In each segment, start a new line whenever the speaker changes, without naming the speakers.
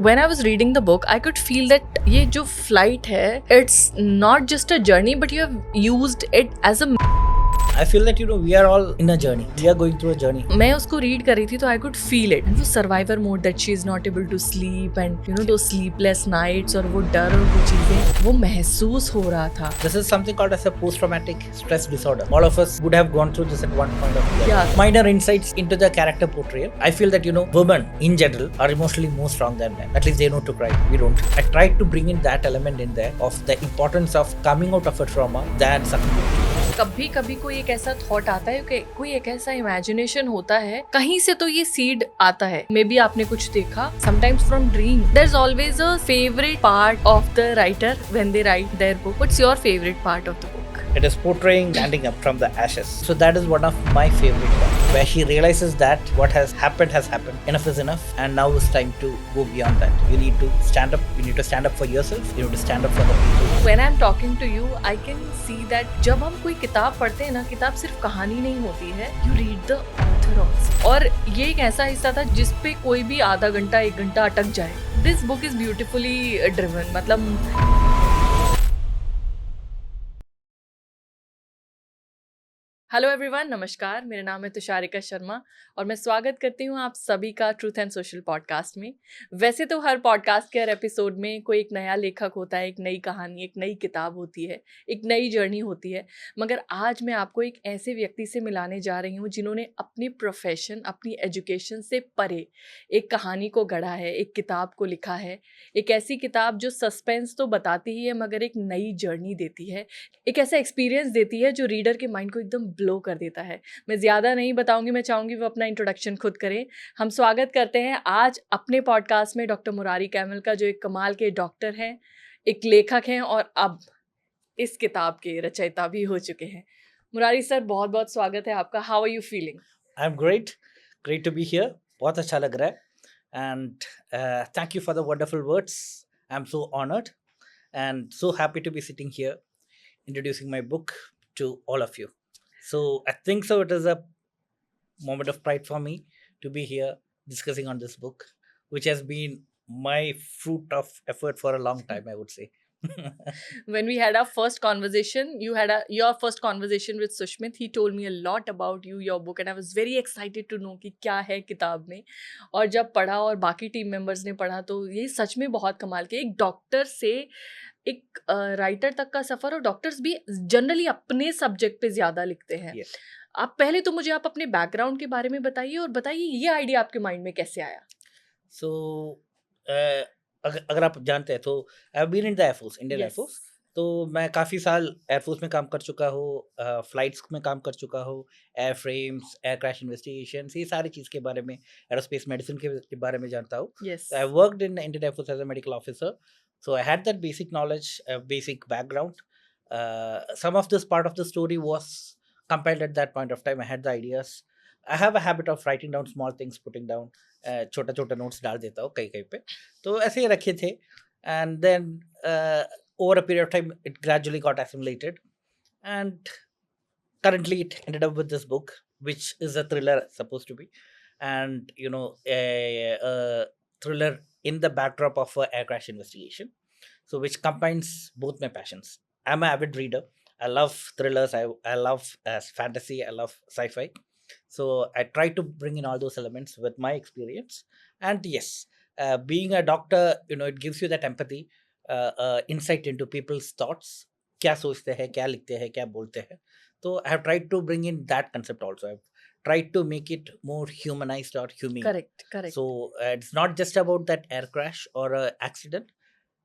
When I was reading the book, I could feel that ये जो flight है, it's not just a journey, but you have used it as a.
I feel that we are all in a journey. We are going through a journey.
मैं उसको read कर रही थी तो I could feel it. वो survivor mode that she is not able to sleep and those sleepless nights और वो डर और वो चीजें वो महसूस हो रहा था.
This is something called as a post-traumatic stress disorder. All of us would have gone through this at one point of life.
Yeah.
Minor insights into the character portrayal. I feel that women in general are emotionally more strong than men. At least they know to cry. We don't. I tried to bring in that element in there of the importance of coming out of a trauma than succumbing to it.
कभी कभी कोई एक ऐसा thought आता है कि कोई एक ऐसा इमेजिनेशन होता है कहीं से तो ये सीड आता है. मे बी आपने कुछ देखा. Sometimes from dream. There is always a favourite part of the writer when they write their book. What's your favourite part of the book?
It is portraying standing up from the ashes. So that is one of my favorite parts, where she realizes that what has happened. Enough is enough, and now it's time to go beyond that. You need to stand up. You need to stand up for yourself. You need to stand up for the people.
When I'm talking to you, I can see that जब हम कोई किताब पढ़ते हैं ना, किताब सिर्फ कहानी नहीं होती है. You read the author also. और ये एक ऐसा हिस्सा था जिस पे कोई भी आधा घंटा 1 घंटा अटक जाए. This book is beautifully driven. मतलब हेलो एवरीवन, नमस्कार. मेरा नाम है तुषारिका शर्मा और मैं स्वागत करती हूँ आप सभी का ट्रूथ एंड सोशल पॉडकास्ट में. वैसे तो हर पॉडकास्ट के हर एपिसोड में कोई एक नया लेखक होता है, एक नई कहानी, एक नई किताब होती है, एक नई जर्नी होती है. मगर आज मैं आपको एक ऐसे व्यक्ति से मिलाने जा रही हूँ जिन्होंने अपनी प्रोफेशन, अपनी एजुकेशन से परे एक कहानी को गढ़ा है, एक किताब को लिखा है. एक ऐसी किताब जो सस्पेंस तो बताती ही है मगर एक नई जर्नी देती है, एक ऐसा एक्सपीरियंस देती है जो रीडर के माइंड को एकदम ब्लो कर देता है. मैं ज़्यादा नहीं बताऊंगी, मैं चाहूँगी वो अपना इंट्रोडक्शन खुद करें. हम स्वागत करते हैं आज अपने पॉडकास्ट में डॉक्टर मुरारी कैमल का, जो एक कमाल के डॉक्टर हैं, एक लेखक हैं और अब इस किताब के रचयिता भी हो चुके हैं. मुरारी सर, बहुत बहुत स्वागत है आपका. How are you feeling?
I'm great to be here. बहुत अच्छा लग रहा है and thank you for the wonderful words. I'm so honored and so happy to be sitting here introducing my book to all of you. So I think so it is a moment of pride for me to be here discussing on this book, which has been my fruit of effort for a long time, I would say.
When we had our first conversation, your first conversation with Sushmit, he told me a lot about you, your book, and I was very excited to know कि क्या है किताब में. और जब पढ़ा और बाकी टीम मेंबर्स ने पढ़ा तो ये सच में बहुत कमाल के. एक डॉक्टर से एक राइटर तक का सफ़र. और डॉक्टर्स भी जनरली अपने सब्जेक्ट पे ज़्यादा लिखते हैं.
Yes.
आप पहले तो मुझे आप अपने बैकग्राउंड के बारे में बताइए और बताइए ये आइडिया आपके माइंड में कैसे आया.
So अगर आप जानते हैं तो I have been in the air force, Indian
Yes.
Air force. तो मैं काफ़ी साल एयरफोर्स में काम कर चुका हूँ, फ्लाइट्स में काम कर चुका हूँ, air frames, air crash investigation, ये सारी चीज़ के बारे में, एरोस्पेस मेडिसिन के बारे में जानता हूँ.
Yes.
I worked in Indian Air Force as a medical officer, so I had that basic knowledge, basic background. Some of this part of the story was compiled at that point of time. I had the ideas. I have a habit of writing down small things, putting down छोटा छोटा notes डाल देता हूँ कहीं कहीं पे. तो ऐसे ही रखे थे and then over a period of time it gradually got assimilated and currently it ended up with this book, which is a thriller supposed to be, and a thriller in the backdrop of a air crash investigation, so which combines both my passions. I'm an avid reader. I love thrillers. I love fantasy. I love sci-fi. So I try to bring in all those elements with my experience. And yes, being a doctor, it gives you that empathy, insight into people's thoughts. क्या सोचते हैं, क्या लिखते हैं, क्या बोलते हैं. So I have tried to bring in that concept also. I've tried to make it more humanized or humane.
Correct.
So it's not just about that air crash or accident.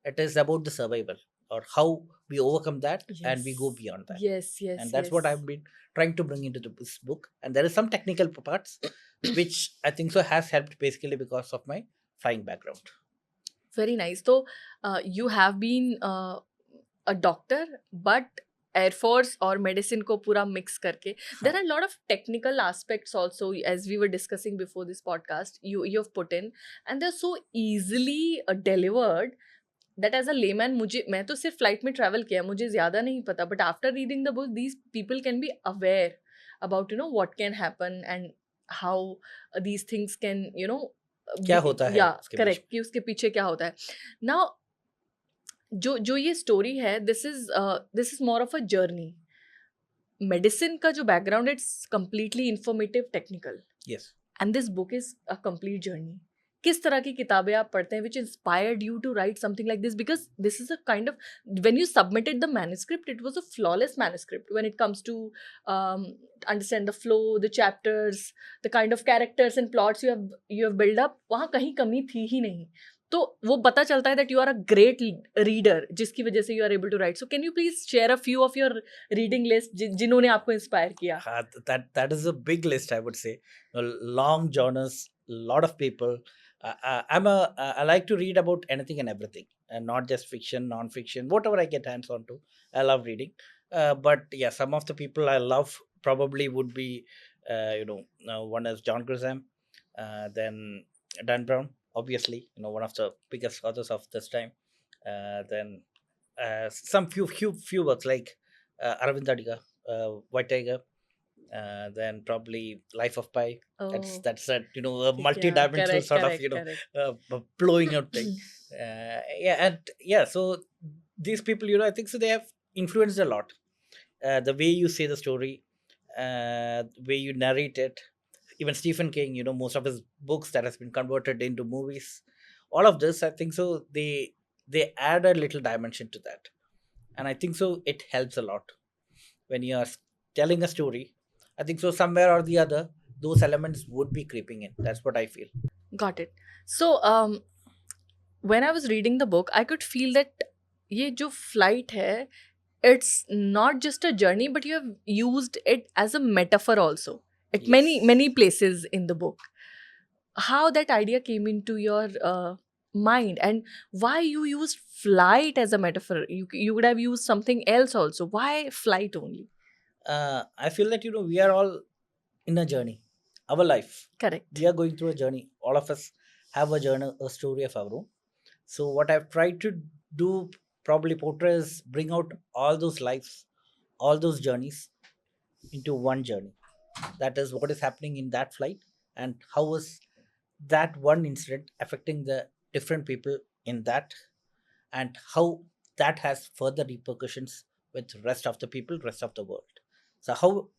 It is about the survival or how we overcome that and we go beyond that.
Yes.
And that's what I've been trying to bring into this book. And there is some technical parts which I think so has helped basically because of my flying background.
Very nice. So you have been a doctor, but Air Force और medicine को पूरा mix करके. There are a lot of technical aspects also, as we were discussing before this podcast, you've put in, and they're so easily delivered that as a layman, मैं तो सिर्फ flight में travel किया, मुझे ज़्यादा नहीं पता, but after reading the book, these people can be aware about what can happen and how these things can
क्या होता है
या
उसके पीछे।
करेक्ट, कि उसके पीछे क्या होता है. नाउ जो जो ये स्टोरी है, this is more of a journey. Medicine का जो background, it's completely informative, technical,
yes
and this book is a complete journey. किस तरह की किताबें आप पढ़ते हैं which inspired you to write something like this? Because this is a kind of, when you submitted the manuscript, it was a flawless manuscript when it comes to understand the flow, the chapters, the kind of characters and plots you have built up. वहाँ कहीं कमी थी ही नहीं. तो वो पता चलता है that you are a great reader, जिसकी वजह से you are able to write. So can you please share a few of your reading list जिन्होंने आपको इंस्पायर किया?
that is a big list, I would say. Long journals, lot of people. I like to read about anything and everything, and not just fiction, non-fiction, whatever I get hands on to. I love reading. But yeah, some of the people I love probably would be, one is John Grisham, then Dan Brown, obviously, one of the biggest authors of this time. Then some few works like Aravind Adiga, White Tiger, then probably Life of Pi.
Oh,
That's a a
yeah,
multi-dimensional
correct,
sort of
correct.
blowing out thing. Yeah, and yeah, so these people, I think so they have influenced a lot. The way you say the story, the way you narrate it. Even Stephen King, most of his books that has been converted into movies. All of this, I think so. They add a little dimension to that, and I think so. It helps a lot when you are telling a story. I think so. Somewhere or the other, those elements would be creeping in. That's what I feel.
Got it. So, when I was reading the book, I could feel that ये जो flight है, it's not just a journey, but you have used it as a metaphor also at many
Yes.
many places in the book. How that idea came into your mind, and why you used flight as a metaphor? You would have used something else also. Why flight only?
I feel that we are all in a journey. Our life,
Correct.
we are going through a journey. All of us have a journey, a story of our own. So what I've tried to do, probably portray, is bring out all those lives, all those journeys into one journey. That is what is happening in that flight, and how is that one incident affecting the different people in that, and how that has further repercussions with rest of the people, rest of the world. So how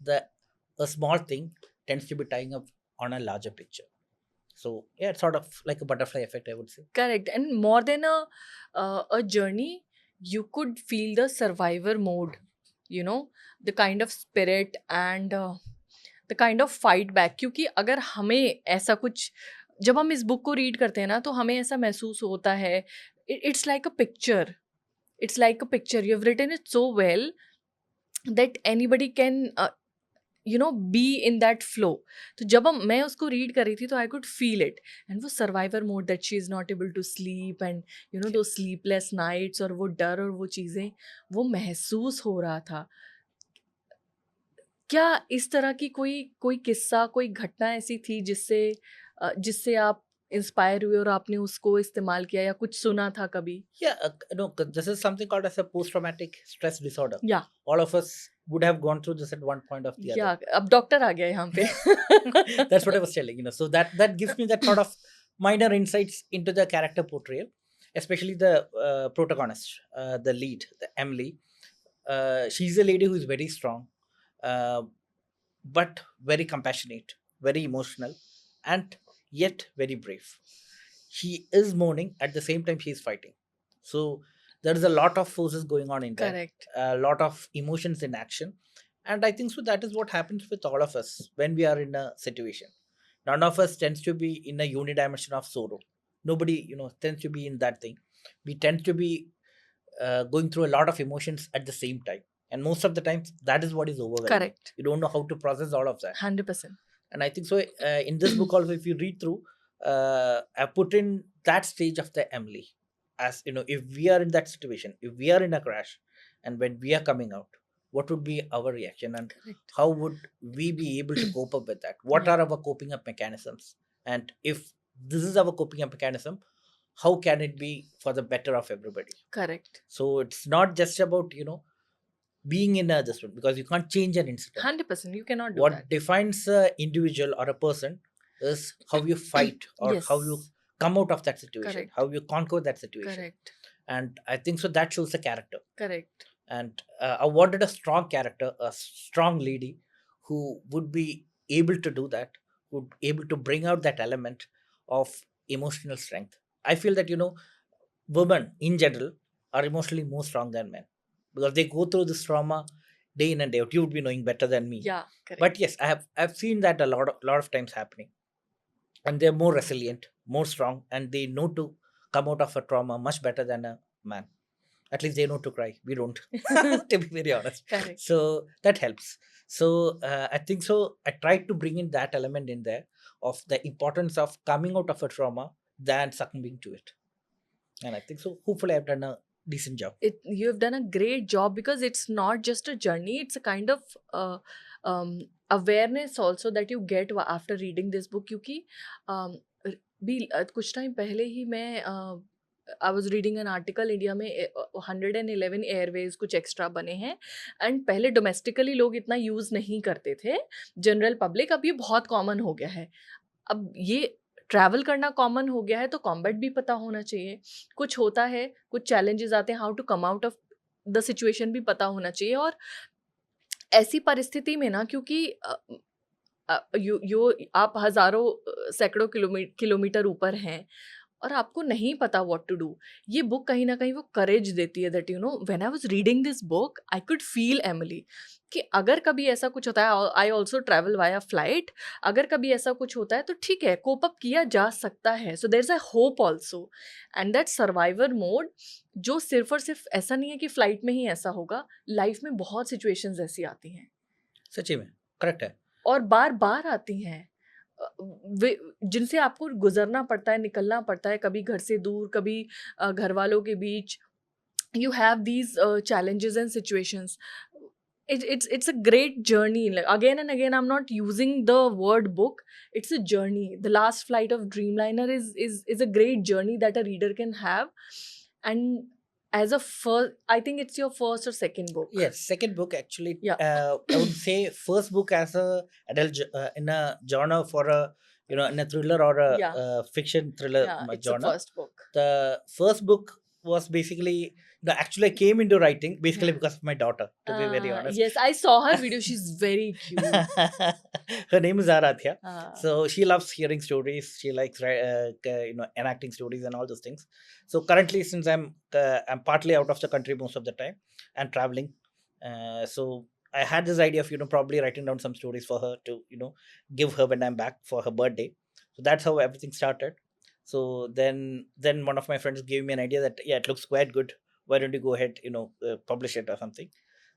a small thing tends to be tying up on a larger picture. So yeah, it's sort of like a butterfly effect, I would say.
Correct. And more than a journey, you could feel the survivor mode, the kind of spirit and the kind of fight back. क्योंकि अगर हमें ऐसा कुछ, जब हम इस book को read करते हैं ना, तो हमें ऐसा महसूस होता है, it's like a picture. It's like a picture. You've written it so well that anybody can be in that flow. तो जब मैं उसको रीड कर रही थी, तो I could feel it. And वो survivor mode, that she is not able to sleep, and दो स्लीपलेस नाइट्स, और वो डर और वो चीज़ें, वो महसूस हो रहा था. क्या इस तरह की कोई कोई किस्सा, कोई घटना ऐसी थी जिससे आप इंस्पायर हुए और आपने उसको इस्तेमाल किया, या कुछ सुना था कभी?
Yeah, this is something called as a post-traumatic stress disorder.
या
All of us would have gone through this at one point of the
या
other.
अब डॉक्टर आ गया यहाँ पे.
That's what I was telling. So that gives me that sort of minor insights into the character portrayal, especially the protagonist, the lead, the Emily. She's a lady who is very strong, uh, but very compassionate, very emotional, and yet very brave. She is mourning at the same time she is fighting. So there is a lot of forces going on in there,
Correct.
a lot of emotions in action, and I think so that is what happens with all of us when we are in a situation. None of us tends to be in a unidimension of sorrow. Nobody tends to be in that thing. We tend to be going through a lot of emotions at the same time, and most of the times that is what is overwhelming.
Correct.
You don't know how to process all of that.
100%.
And I think so in this book also, if you read through, I put in that stage of the Emily, as if we are in that situation, if we are in a crash, and when we are coming out, what would be our reaction, and
Correct.
how would we be able to cope up with that? What
Yeah.
are our coping up mechanisms? And if this is our coping up mechanism, how can it be for the better of everybody?
Correct.
So it's not just about being in a this one, because you can't change an incident.
100%. You cannot do
What
that.
defines a individual or a person is how you fight or how you
Yes.
come out of that situation,
Correct.
how you conquer that situation.
Correct.
And I think so that shows the character.
Correct.
And I wanted a strong character, a strong lady who would be able to do that, would able to bring out that element of emotional strength. I feel that women in general are emotionally more strong than men because they go through this trauma day in and day out. You would be knowing better than me.
Yeah. Correct.
But yes, I've seen that a lot of times happening, and they're more resilient, more strong, and they know to come out of a trauma much better than a man. At least they know to cry. We don't, to be very honest.
Correct.
So that helps. So I think so. I tried to bring in that element in there of the importance of coming out of a trauma than succumbing to it. And I think so. Hopefully, I've done a decent job.
You have done a great job because it's not just a journey, it's a kind of awareness also that you get after reading this book. क्योंकि भी कुछ time पहले ही मैं I was reading an article, India में 111 Airways कुछ extra बने हैं, and पहले डोमेस्टिकली लोग इतना यूज़ नहीं करते थे, जनरल पब्लिक, अब ये बहुत कॉमन हो गया है। अब ये ट्रैवल करना कॉमन हो गया है तो कॉम्बैट भी पता होना चाहिए, कुछ होता है, कुछ चैलेंजेस आते हैं, how to come out of the situation भी पता होना चाहिए। और ऐसी परिस्थिति में ना, क्योंकि आप हज़ारों सैकड़ों किलोमीटर ऊपर हैं और आपको नहीं पता व्हाट टू डू, ये बुक कहीं ना कहीं वो करेज देती है। That when I was reading this book I could feel Emily कि अगर कभी ऐसा कुछ होता है, I also travel via flight, अगर कभी ऐसा कुछ होता है तो ठीक है, कोप अप किया जा सकता है। So there is a hope also, and that survivor mode जो सिर्फ और सिर्फ ऐसा नहीं है कि फ्लाइट में ही ऐसा होगा, लाइफ में बहुत सिचुएशंस ऐसी आती हैं,
सच्ची में करेक्ट है,
और बार बार आती हैं, जिनसे आपको गुजरना पड़ता है, निकलना पड़ता है, कभी घर से दूर, कभी घर वालों के बीच। you have these challenges and situations. It's a great journey. Like, again and again, I'm not using the word book, it's a journey. The Last Flight of Dreamliner is a great journey that a reader can have. And as a first, I think it's your first or second book.
Yes, second book actually.
Yeah.
I would say first book as a adult in a genre for a in a thriller or a
Yeah.
fiction thriller
Yeah, it's
genre.
the first book.
The first book was basically actually I came into writing basically because of my daughter, to be very honest.
Yes, I saw her video. She's very cute.
Her name is Aradhya.
Ah.
So she loves hearing stories. She likes enacting stories and all those things. So currently, since I'm partly out of the country most of the time and traveling, so I had this idea of probably writing down some stories for her to give her when I'm back for her birthday. So that's how everything started. So then one of my friends gave me an idea that yeah, it looks quite good. Why don't you go ahead, publish it or something?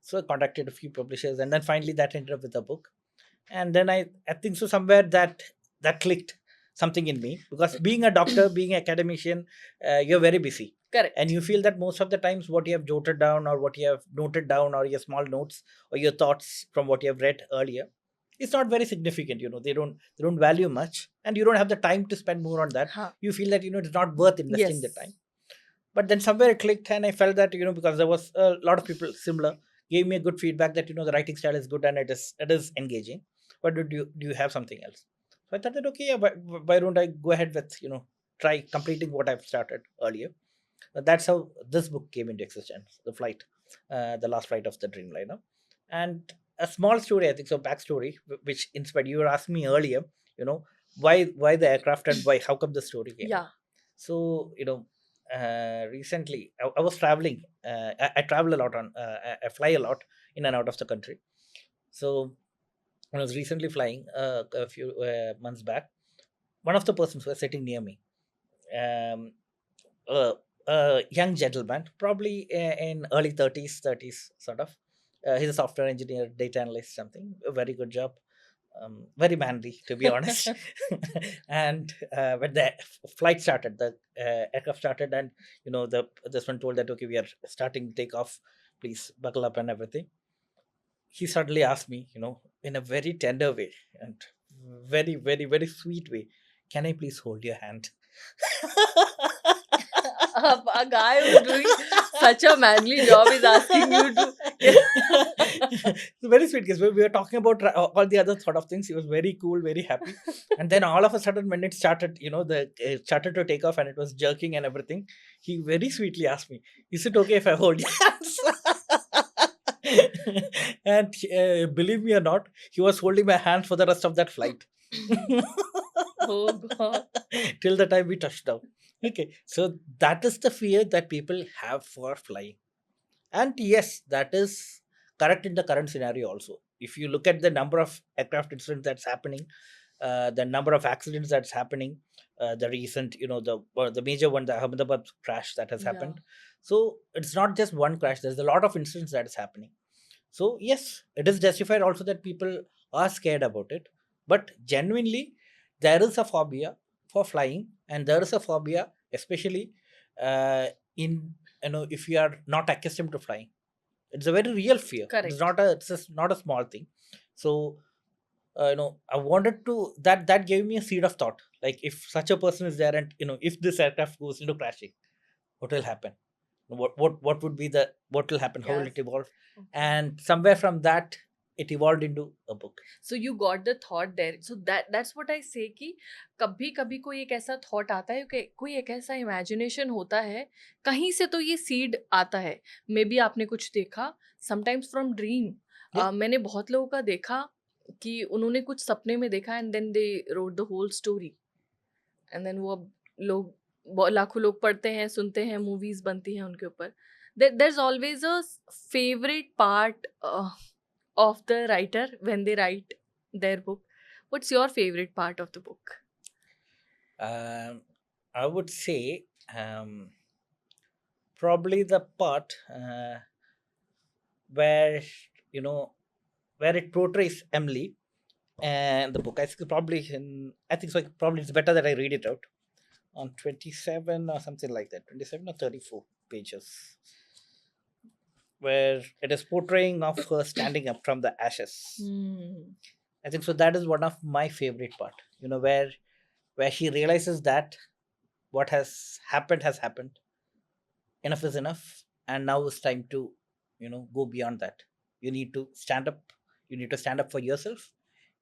So I contacted a few publishers, and then finally that ended up with a book. And then I think so somewhere that clicked something in me, because being a doctor, being an academician, you're very busy.
Correct.
And you feel that most of the times what you have jotted down or what you have noted down or your small notes or your thoughts from what you have read earlier, it's not very significant. They don't value much, and you don't have the time to spend more on that. You feel that it's not worth investing the time. But then somewhere it clicked, and I felt that because there was a lot of people similar gave me a good feedback that the writing style is good and it is engaging. But do you have something else? So I thought that okay, yeah, why don't I go ahead with try completing what I've started earlier. That's how this book came into existence. The Last Flight of the Dreamliner, and a small story, I think so, backstory which inspired. You were asking me earlier, why the aircraft and how come the story came.
Yeah.
So recently I was traveling. I travel a lot I fly a lot in and out of the country. So I was recently flying a few months back. One of the persons who was sitting near me, a young gentleman, probably in early 30s sort of. He's a software engineer, data analyst, something. A very good job. Very manly, to be honest. And when the flight started, the aircraft started, and this one told that okay, we are starting takeoff, please buckle up and everything. He suddenly asked me, in a very tender way and very, very, very sweet way, can I please hold your hand?
A guy who's doing such a manly job is asking you to
It's a very sweet case. We were talking about all the other sort of things. He was very cool, very happy. And then all of a sudden, when it started, started to take off and it was jerking and everything, he very sweetly asked me, "Is it okay if I hold your hands?" And believe me or not, he was holding my hand for the rest of that flight.
Oh God.
Till the time we touched down. Okay, so that is the fear that people have for flying. And yes, that is correct in the current scenario also. If you look at the number of aircraft incidents that's happening, the number of accidents that's happening, the recent, the major one, the Ahmedabad crash that has
Yeah.
happened. So it's not just one crash. There's a lot of incidents that is happening. So yes, it is justified also that people are scared about it. But genuinely, there is a phobia for flying, and there is a phobia, especially in if you are not accustomed to flying. It's a very real fear.
Correct.
Not a small thing. So I wanted to that gave me a seed of thought. Like if such a person is there, and if this aircraft goes into crashing, what will happen? What would be what will happen? How will
Yes.
it evolve?
Okay.
And somewhere from that, it evolved into a book.
So you got the thought there. So that's what I say कि कभी कभी कोई एक ऐसा thought आता है कि कोई एक ऐसा इमेजिनेशन होता है, कहीं से तो ये सीड आता है. मे बी आपने कुछ देखा, समटाइम्स फ्रॉम ड्रीम.
Yeah.
मैंने बहुत लोगों का देखा कि उन्होंने कुछ सपने में देखा and then they wrote the whole story. And then वो अब लोग लाखों लोग पढ़ते हैं, सुनते हैं, मूवीज बनती हैं उनके ऊपर. There is always a favourite part of the writer when they write their book. What's your favorite part of the book?
I would say probably the part where where it portrays Emily and the book. I think probably it's better that I read it out on 27 or something like that. 27 or 34 pages, where it is portraying of her standing up from the ashes. I think so. That is one of my favorite part. Where she realizes that what has happened. Enough is enough, and now it's time to, go beyond that. You need to stand up. You need to stand up for yourself.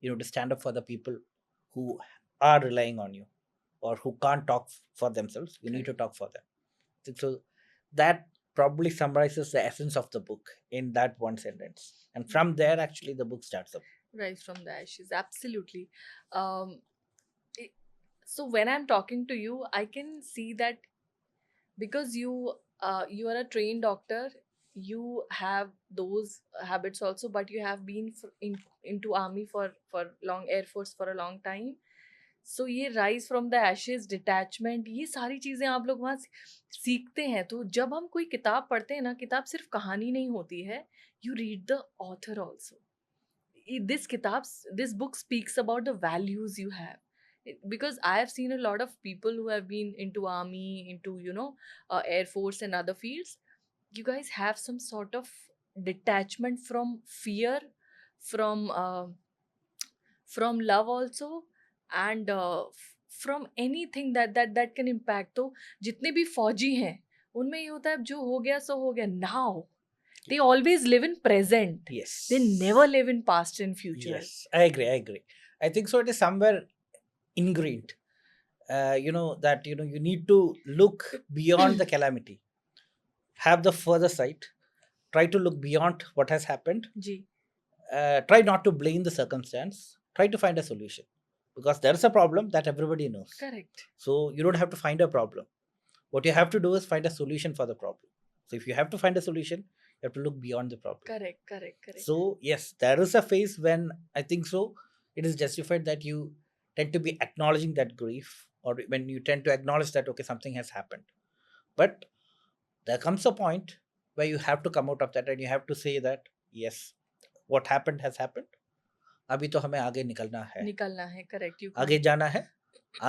You need to stand up for the people who are relying on you, or who can't talk for themselves. You need to talk for them. I think so. That probably summarizes the essence of the book in that one sentence, and from there, actually, the book starts up.
Rise from the ashes, absolutely. So when I'm talking to you, I can see that because you are a trained doctor, you have those habits also, but you have been into army for long, air force for a long time. सो ये rise from the Ashes, detachment, ये सारी चीज़ें आप लोग वहाँ सीखते हैं. तो जब हम कोई किताब पढ़ते हैं ना, किताब सिर्फ कहानी नहीं होती है, you read the author also. This book speaks about the values you have. Because I have seen a lot of people who have been into army, into air force and other fields. You guys have some sort of detachment from fear, from love also, and from anything that can impact. तो जितने भी फौजी हैं उनमें ये होता है जो हो गया सो हो गया. Now they always live in present.
Yes.
They never live in past and future.
Yes, I agree. I think so. It is somewhere ingrained. That you need to look beyond the calamity. Have the further sight. Try to look beyond what has happened.
Ji.
Try not to blame the circumstance. Try to find a solution, because there is a problem that everybody knows.
Correct.
So you don't have to find a problem. What you have to do is find a solution for the problem. So if you have to find a solution, you have to look beyond the problem.
Correct.
So yes, there is a phase when I think so it is justified that you tend to be acknowledging that grief, or when you tend to acknowledge that okay, something has happened. But there comes a point where you have to come out of that, and you have to say that yes, what happened has happened. अभी तो हमें आगे निकलना है.
Correct.
आगे जाना है,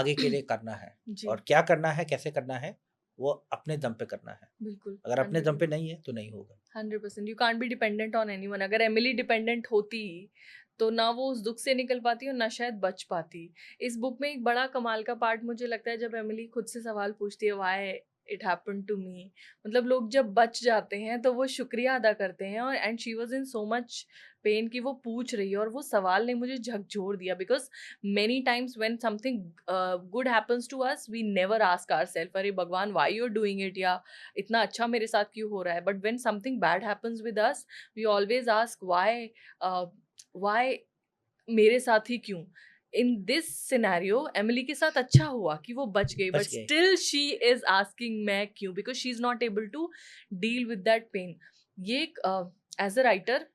आगे के लिए करना है.
जी.
और क्या करना है, कैसे करना है, वो अपने दम पे करना है.
बिल्कुल.
अगर अपने दम पे नहीं है तो नहीं होगा.
100%. You can't be dependent on anyone. अगर एमिली डिपेंडेंट होती तो ना वो उस दुख से निकल पाती और ना शायद बच पाती. इस बुक में एक बड़ा कमाल का पार्ट मुझे लगता है जब एमिली खुद से सवाल पूछती है, why it happened to me. मतलब लोग जब बच जाते हैं तो वो शुक्रिया अदा करते हैं, और and she was in so much pain कि वो पूछ रही है, और वो सवाल ने मुझे झकझोर दिया, because many times when something good happens to us we never ask ourselves अरे भगवान why you are doing it, या इतना अच्छा मेरे साथ क्यों हो रहा है। But when something bad happens with us we always ask why मेरे साथ ही क्यों। इन दिस सिनेरियो एमिली के साथ अच्छा हुआ कि वो बच गई, बट
बच गए।
स्टिल शी इज आस्किंग मैं क्यों, because she is not able to deal with that pain. ये एज अ राइटर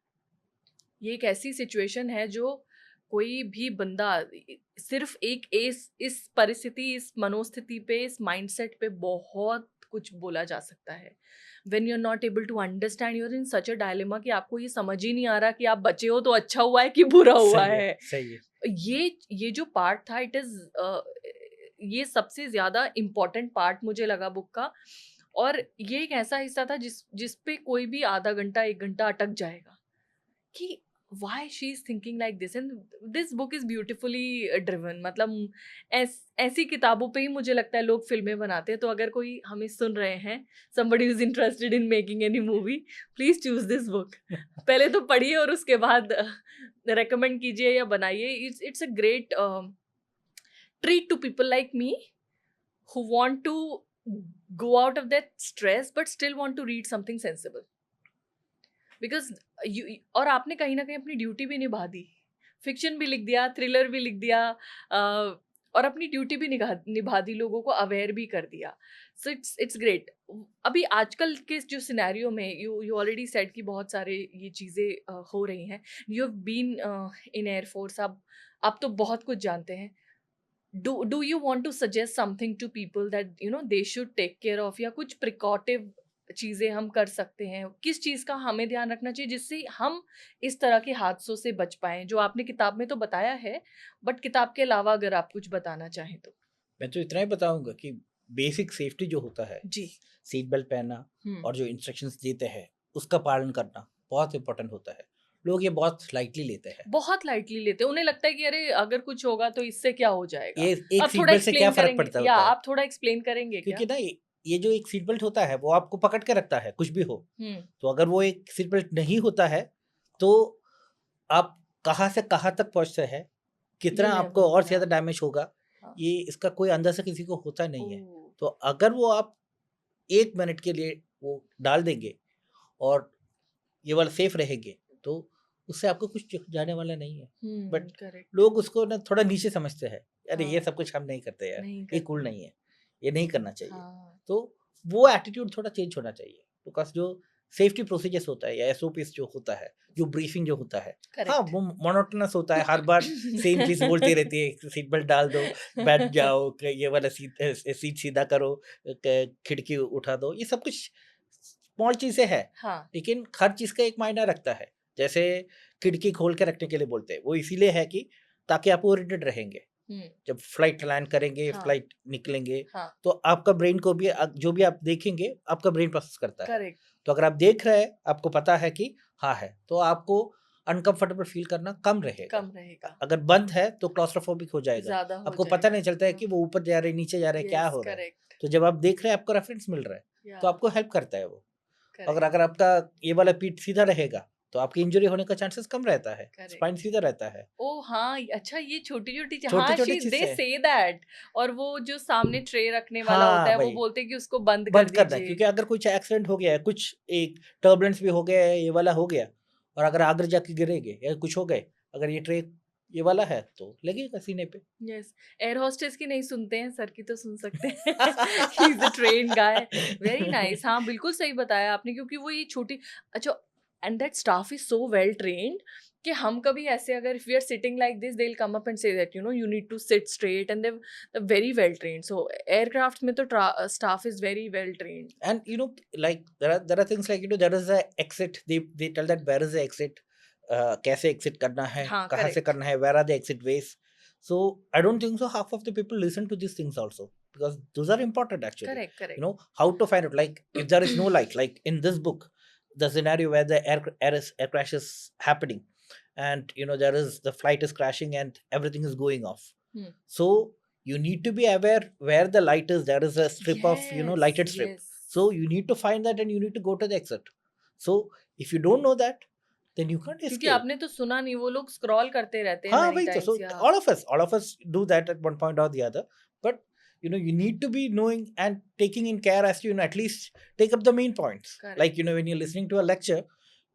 ये एक ऐसी सिचुएशन है जो कोई भी बंदा सिर्फ एक इस परिस्थिति, इस मनोस्थिति पे, इस माइंडसेट पे बहुत कुछ बोला जा सकता है। When you are not able to understand, you are in such a dilemma कि आपको ये समझ ही नहीं आ रहा कि आप बचे हो तो अच्छा हुआ है कि बुरा हुआ
सही
है।
है, सही है।
ये जो पार्ट था, इट इज ये सबसे ज्यादा इम्पोर्टेंट पार्ट मुझे लगा बुक का। और ये एक ऐसा हिस्सा था जिस पे कोई भी आधा घंटा 1 घंटा अटक जाएगा कि why she is thinking like this, and this book is beautifully driven। मतलब ऐसी किताबों पे ही मुझे लगता है लोग फिल्में बनाते हैं। तो अगर कोई हमें सुन रहे हैं, somebody who is interested in making any movie, please choose this book। पहले तो पढ़िए और उसके बाद recommend कीजिए या बनाइए। It's a great treat to people like me who want to go out of that stress but still want to read something sensible। Because और आपने कहीं ना कहीं अपनी ड्यूटी भी निभा दी, फिक्शन भी लिख दिया, थ्रिलर भी लिख दिया, और अपनी ड्यूटी भी निभा दी, लोगों को अवेयर भी कर दिया। So it's great. अभी आजकल के जो सिनेरियो में यू ऑलरेडी सेड कि बहुत सारे ये चीज़ें हो रही हैं, you have been in air force, आप तो बहुत कुछ जानते हैं। Do you want to suggest something to people that you know they should take care of, या कुछ प्रिकॉटिव चीजें हम कर सकते हैं, किस चीज का हमें ध्यान रखना चाहिए जिससे हम इस तरह के हादसों से बच पाएं, जो आपने किताब में तो बताया है, बट किताब के अलावा अगर आप कुछ बताना चाहें तो।
मैं तो इतना ही बताऊंगा कि बेसिक सेफ्टी जो होता है,
जी।
सीट बेल्ट पहनना और जो इंस्ट्रक्शंस देते हैं उसका पालन करना बहुत इंपॉर्टेंट होता है। लोग ये बहुत लाइटली लेते हैं।
बहुत लाइटली लेते हैं, उन्हें लगता है कि अरे अगर कुछ होगा तो इससे क्या हो जाएगा।
ये एक
अब
सीट
थोड़ा
बेल्ट से क्या
एक्सप्लेन
फर्क
करेंगे,
पड़ता
या
होता है?
आप थोड़ा एक्सप्लेन करेंगे क्या?
क्योंकि ना ये जो एक सीट बेल्ट होता है वो आपको पकड़ के रखता है कुछ भी हो। तो अगर वो एक सीट बेल्ट नहीं होता है तो आप कहाँ से कहाँ तक पहुंचते हैं, कितना आपको और ज्यादा डैमेज होगा, ये इसका कोई अंदाजा किसी को होता नहीं है। तो अगर वो आप 1 मिनट के लिए वो डाल देंगे और ये वाला सेफ रहेंगे तो उससे आपको कुछ जाने वाला नहीं है। बट लोग उसको ना थोड़ा नीचे समझते हैं, अरे ये सब कुछ हम नहीं करते यार, ये कूल नहीं है, ये नहीं करना चाहिए। तो वो एटीट्यूड थोड़ा चेंज होना चाहिए, बिकॉज जो सेफ्टी प्रोसीजर्स होता है या एसओपीस जो होता है, जो ब्रीफिंग जो होता है, हाँ वो मोनोटोनस होता है, हर बार सेम चीज बोलती रहती है, सीट बेल्ट डाल दो, बैठ जाओ, ये वाला सीट सीधा करो, खिड़की उठा दो, ये सब कुछ स्मॉल चीजें हैं।
हाँ।
लेकिन हर चीज का एक मायना रखता है। जैसे खिड़की खोल के रखने के लिए बोलते हैं, वो इसीलिए है कि ताकि आप ओरिएंटेड रहेंगे। जब फ्लाइट लैंड करेंगे, फ्लाइट निकलेंगे, तो आपका ब्रेन को भी जो भी आप देखेंगे आपका ब्रेन प्रोसेस करता है। तो अगर आप देख रहे हैं, आपको पता है कि हाँ है, तो आपको अनकंफर्टेबल फील करना कम रहेगा। अगर बंद है तो क्लॉस्ट्रोफोबिक हो जाएगा, आपको पता नहीं चलता है कि वो ऊपर जा रहे हैं, नीचे जा रहे हैं, क्या हो रहा है। तो जब आप देख रहे हैं, आपको रेफरेंस मिल रहा है, तो आपको हेल्प करता है वो। अगर आपका ये वाला पीठ सीधा रहेगा तो आपकी इंजरी होने का चांसेस कम रहता है, स्पाइन सीधा रहता है।
ओ हाँ, अच्छा ये छोटी-छोटी
छोटी-छोटी चीजें
दे से दैट। और वो जो सामने ट्रे रखने वाला होता है, वो बोलते हैं कि उसको बंद कर दीजिए,
क्योंकि अगर कुछ एक्सीडेंट हो गया है, कुछ एक टर्बुलेंस भी हो गया है, ये वाला हो गया, और अगर आगे जाके गिरेंगे या कुछ हो गए, अगर ये ट्रे ये वाला है तो लगेगा सीने पे।
यस, एयर होस्टेस की नहीं सुनते हैं, सर की तो सुन सकते हैं। He is the train guy. Very nice. हाँ बिल्कुल सही बताया आपने, क्योंकि वो ये छोटी, अच्छा, and that staff is so well trained कि हम कभी ऐसे अगर if we are sitting like this, they will come up and say that you know you need to sit straight, and they very well trained. So aircraft में तो staff is very well trained.
And you know like there are things like you know there is a exit, they tell that where is the exit, कैसे exit करना है, कहाँ से करना है, where are the exit ways. So I don't think so half of the people listen to these things also, because those are important actually.
Correct.
You know how to find out, like if there is no light, like in this book, the scenario where the air crash is happening, and you know there is the flight is crashing and everything is going off. So you need to be aware where the light is. There is a strip of, lighted strip.
yes.
So you need to find that and you need to go to the exit. So if you don't know that, then you can't
क्योंकि
escape.
आपने तो सुना नहीं, वो लोग scroll करते रहते हैं
हाँ
many
वही तो.
times.
So
Yeah.
all of us do that at one point or the other. But you need to be knowing and taking in care as to at least take up the main points.
Correct.
Like when you're listening to a lecture,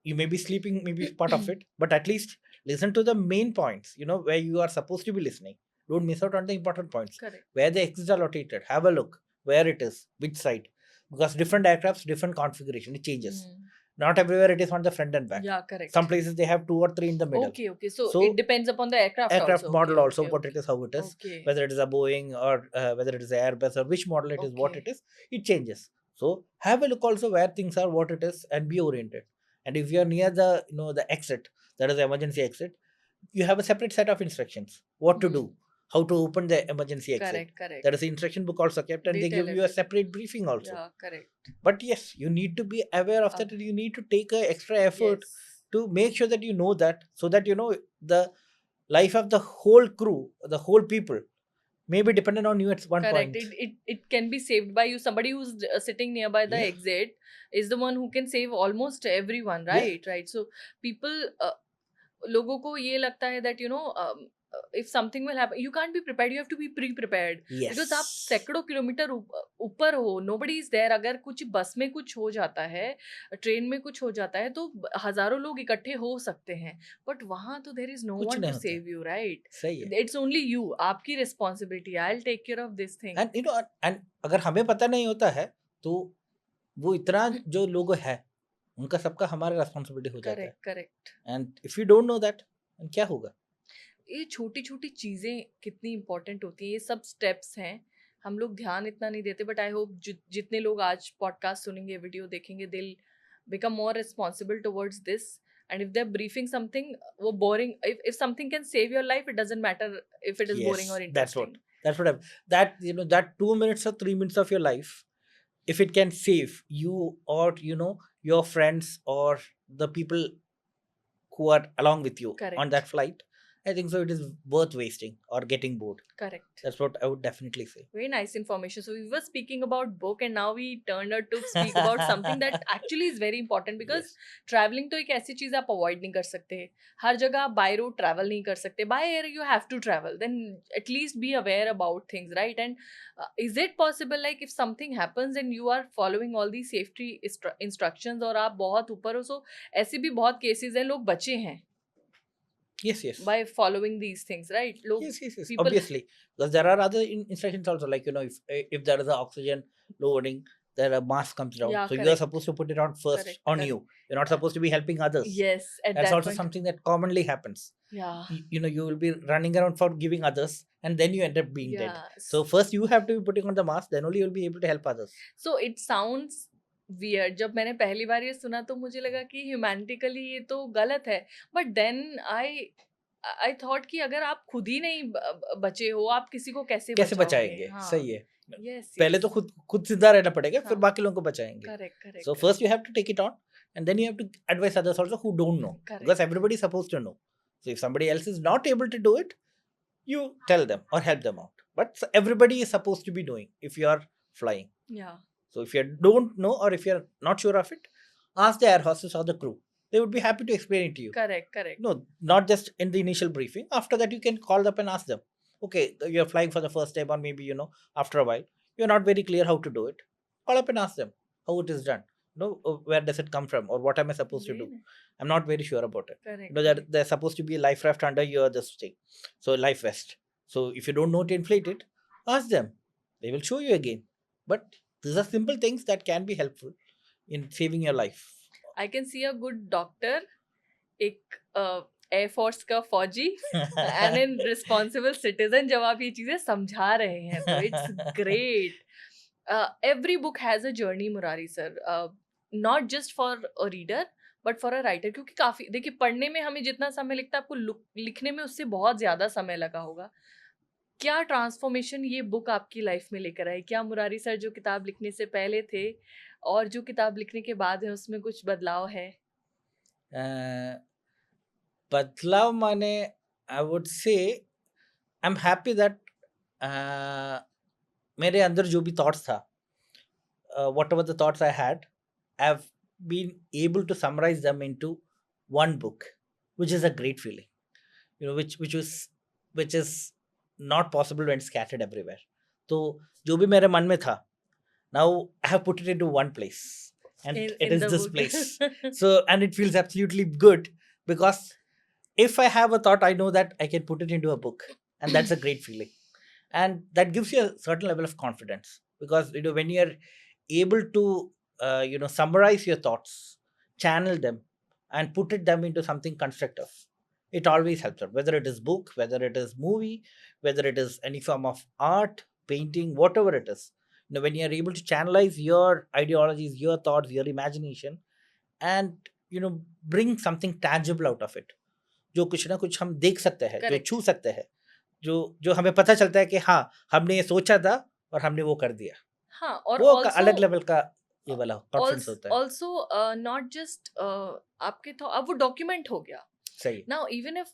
you may be sleeping, maybe part of it, but at least listen to the main points. Where you are supposed to be listening. Don't miss out on the important points.
Correct.
Where the exits are located, have a look where it is, which side, because different aircrafts, different configuration, it changes. Not everywhere it is on the front and back.
Yeah, correct.
Some places they have 2 or 3 in the middle.
Okay. So it depends upon the aircraft
model
Okay,
also,
okay,
what
okay.
it is, how it is,
Okay.
whether it is a Boeing or whether it is an Airbus or which model it is, what
Okay.
it is, it changes. So have a look also where things are, what it is, and be oriented. And if you are near the the exit, that is the emergency exit, you have a separate set of instructions what to do, how to open the emergency exit.
Correct.
There is an instruction book also kept, and
They
they give
tell
you a
everything.
separate briefing also.
Yeah, correct.
But yes, you need to be aware of that, and you need to take a extra effort
Yes.
to make sure that you know that, so that the life of the whole crew, the whole people, may be dependent on you at one
Correct.
point.
It can be saved by you. Somebody who's sitting nearby the
Yeah.
exit is the one who can save almost everyone, right? Right. So people, लोगों को ये लगता है that if something will happen, you can't be prepared. You have to be pre-prepared.
Yes.
Because आप सैकड़ों kilometre ऊपर हो, nobody is there. अगर कुछ बस में कुछ हो जाता है, ट्रेन में कुछ हो जाता है, तो हजारों लोग इकट्ठे हो सकते हैं. बट वहाँ तो there is no
कुछ
one
नहीं
to
होता.
save you, right?
सही है.
It's only you. आपकी responsibility. I'll take care of this thing.
And अगर हमें पता नहीं होता है, तो वो इतना जो लोग है, उनका सबका हमारा रेस्पॉन्सिबिलिटी हो जाता है.
Correct.
And if you don't know that, क्या होगा?
ये छोटी छोटी चीजें कितनी इंपॉर्टेंट होती हैं, ये सब स्टेप्स हैं, हम लोग ध्यान इतना नहीं देते. बट आई होप जितने लोग आज पॉडकास्ट सुनेंगे, वीडियो देखेंगे, they will become more responsible towards this. And if they are briefing something, वो boring, if something can save your life, it doesn't matter if it is boring और interesting.
That's what that 2 minutes or 3 minutes of your life, if it can save you or your friends or the people who are along with you
Correct.
on that flight, I think so it is worth wasting or getting bored.
Correct.
That's what I would definitely say.
Very nice information. So we were speaking about book and now we turned out to speak about something that actually is very important, because
Yes.
traveling तो एक ऐसी चीज आप avoid नहीं कर सकते. हर जगह आप by road travel नहीं कर सकते. By air you have to travel. Then at least be aware about things, right? And is it possible, like if something happens and you are following all these safety instructions और आप बहुत ऊपर हो, so ऐसे भी बहुत cases हैं, लोग बचे हैं
Yes.
by following these things, right?
Yes.
people-
Obviously, because there are other instructions also, like if there is a oxygen loading, there a mask comes down,
Yeah,
so you are
correct.
supposed to put it on first
Correct,
on you. You're not supposed to be helping others.
Yes, at
That's
that
also
point.
something that commonly happens.
Yeah.
You will be running around for giving others, and then you end up being dead.
Yeah.
So first you have to be putting on the mask, then only you'll be able to help others.
So it sounds weird. जब मैंने पहली बार ये सुना तो मुझे लगा कि ह्यूमैनिटिकली ये तो गलत है. But then I thought कि अगर आप खुद ही नहीं बचे हो, आप किसी को कैसे
बचाएंगे?
हाँ.
सही है.
Yes.
पहले तो खुद सीधा रहना पड़ेगा, फिर
हाँ.
बाकी लोगों को बचाएंगे.
Correct.
So first you have to take it on, and then you have to advise others also who don't know.
Correct.
Because everybody is supposed to know. So if somebody else is not able to do it, you tell them or help them out. But everybody is supposed to be doing if you are flying.
Yeah.
So if you don't know or if you're not sure of it, ask the air hostess or the crew. They would be happy to explain it to you.
Correct.
No, not just in the initial briefing. After that, you can call up and ask them. Okay, you're flying for the first time, or maybe after a while, you're not very clear how to do it. Call up and ask them how it is done. Where does it come from, or what am I supposed to do? I'm not very sure about it.
Correct.
There's supposed to be a life raft under your this thing, so life vest. So if you don't know to inflate it, ask them. They will show you again. But these are simple things that can be helpful in saving your life.
I can see a good doctor, एक air force का फौजी and N responsible citizen जब आप ये चीजें समझा रहे हैं तो it's great. Every book has a journey, Murari sir, not just for a reader but for a writer. क्योंकि काफी, देखिए, पढ़ने में हमें जितना समय लगता है, आपको लिखने में उससे बहुत ज्यादा समय लगा होगा. क्या ट्रांसफॉर्मेशन ये बुक आपकी लाइफ में लेकर आई? क्या मुरारी सर जो किताब लिखने से पहले थे और जो किताब लिखने के बाद है उसमें कुछ बदलाव है?
बदलाव माने, I would say I'm happy that मेरे अंदर जो भी thoughts था, whatever the thoughts I had, I've been able to summarize them into one book, which is a great feeling. Which is not possible when scattered everywhere. तो जो भी मेरे मन में था, now I have put it into one place, and it
in
is
the
this
book.
place. So, and it feels absolutely good, because if I have a thought, I know that I can put it into a book, and that's a great feeling. And that gives you a certain level of confidence, because when you're able to summarize your thoughts, channel them, and put them into something constructive, it always helps out, whether it is book, whether it is movie, whether it is any form of art, painting, whatever it is. When you're able to channelize your ideologies, your thoughts, your imagination, and bring something tangible out of it, जो कुछ ना कुछ हम देख सकते हैं, जो
Correct.
छू सकते हैं, जो हमें पता चलता है कि हाँ, हमने ये सोचा था और हमने वो कर दिया,
हाँ, और
वो
also
अलग लेवल का ये वाला कॉन्फिडेंस होता है.
also not just आपके तो अब वो डॉक्यूमेंट हो गया.
सही.
नाउ इवन इफ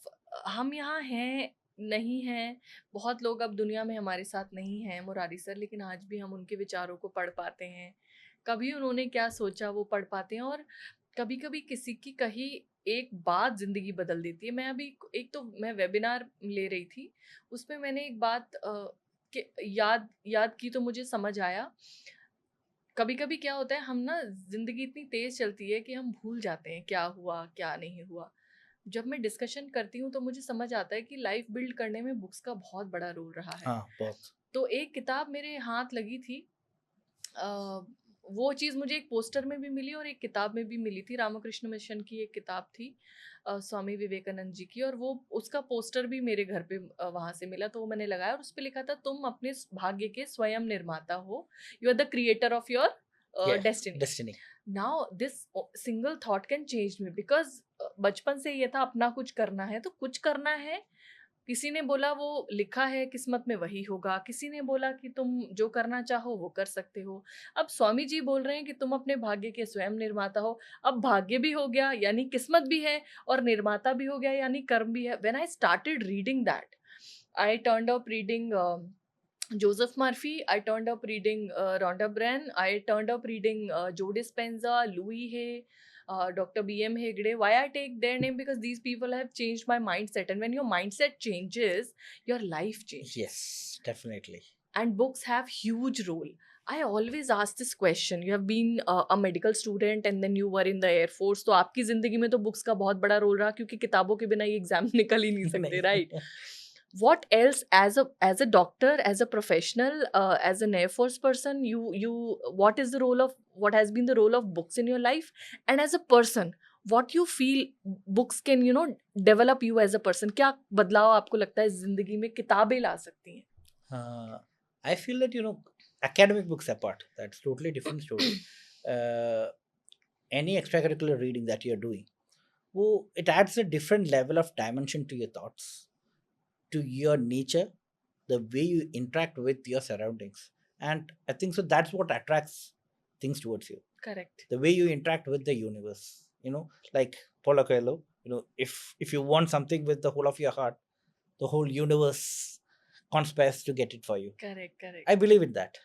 हम यहाँ हैं नहीं हैं, बहुत लोग अब दुनिया में हमारे साथ नहीं हैं मुरारी सर, लेकिन आज भी हम उनके विचारों को पढ़ पाते हैं. कभी उन्होंने क्या सोचा वो पढ़ पाते हैं, और कभी कभी किसी की कही एक बात जिंदगी बदल देती है. मैं अभी मैं वेबिनार ले रही थी, उसमें मैंने एक बात याद की तो मुझे समझ आया. कभी कभी क्या होता है, हम ना जिंदगी इतनी तेज चलती है कि हम भूल जाते हैं क्या हुआ क्या नहीं हुआ. जब मैं डिस्कशन करती हूँ तो मुझे समझ आता है कि लाइफ बिल्ड करने में बुक्स का बहुत बड़ा रोल रहा है.
हाँ, बहुत.
तो एक किताब मेरे हाथ लगी थी, वो चीज़ मुझे एक पोस्टर में भी मिली और एक किताब में भी मिली थी. रामकृष्ण मिशन की एक किताब थी, स्वामी विवेकानंद जी की, और वो उसका पोस्टर भी मेरे घर पे वहाँ से मिला. तो वो मैंने लगाया और उस पर लिखा था, तुम अपने भाग्य के स्वयं निर्माता हो, you are the creator of your destiny. Now this single thought can change me, because बचपन से ये था अपना कुछ करना है तो कुछ करना है. किसी ने बोला वो लिखा है किस्मत में वही होगा, किसी ने बोला कि तुम जो करना चाहो वो कर सकते हो. अब स्वामी जी बोल रहे हैं कि तुम अपने भाग्य के स्वयं निर्माता हो. अब भाग्य भी हो गया यानी किस्मत भी है, और निर्माता भी हो गया यानी कर्म भी है. When I started reading that, I turned up reading Joseph Murphy, I turned up reading Rhonda Byrne, I turned up reading Joe Dispenza, Louis Hay, Dr. B.M. Hegde. Why I take their name? Because these people have changed my mindset. And when your mindset changes, your life changes.
Yes, definitely.
And books have huge role. I always ask this question. You have been a medical student and then you were in the Air Force. तो आपकी ज़िंदगी में तो books का बहुत बड़ा role रहा, क्योंकि किताबों के बिना ये एग्जाम निकल ही नहीं सकते, right? What else, as a doctor, as a professional, as an Air Force person, what has been the role of books in your life? And as a person, what you feel books can develop you as a person? क्या बदलाव आपको लगता है जिंदगी में किताबें ला सकती हैं?
I feel that academic books apart, that's totally different story. Any extracurricular reading that you're doing, it adds a different level of dimension to your thoughts, to your nature, the way you interact with your surroundings. And I think so that's what attracts things towards you.
Correct.
The way you interact with the universe, like Paulo Coelho, if you want something with the whole of your heart, the whole universe conspires to get it for you.
Correct.
I believe in that.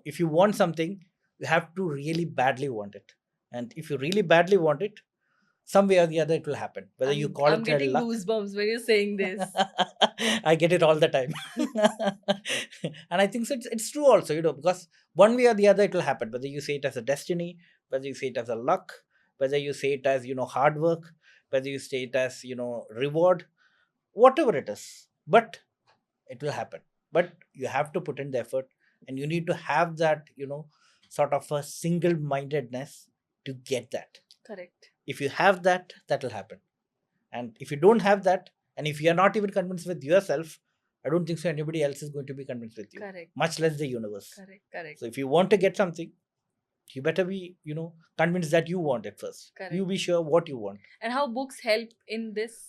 If you want something, you have to really badly want it, and if you really badly want it, some way or the other it will happen, whether you call
I'm
it
getting
luck.
goosebumps when you're saying this.
I get it all the time. And I think so it's true also, because one way or the other it will happen, whether you say it as a destiny, whether you say it as a luck, whether you say it as hard work, whether you say it as reward, whatever it is, but it will happen. But you have to put in the effort, and you need to have that sort of a single-mindedness to get that.
Correct.
If you have that, that will happen. And if you don't have that, and if you are not even convinced with yourself, I don't think so anybody else is going to be convinced with you.
Correct.
Much less the universe.
Correct.
So if you want to get something, you better be convinced that you want it first.
Correct.
You be sure what you want.
And how books help in this?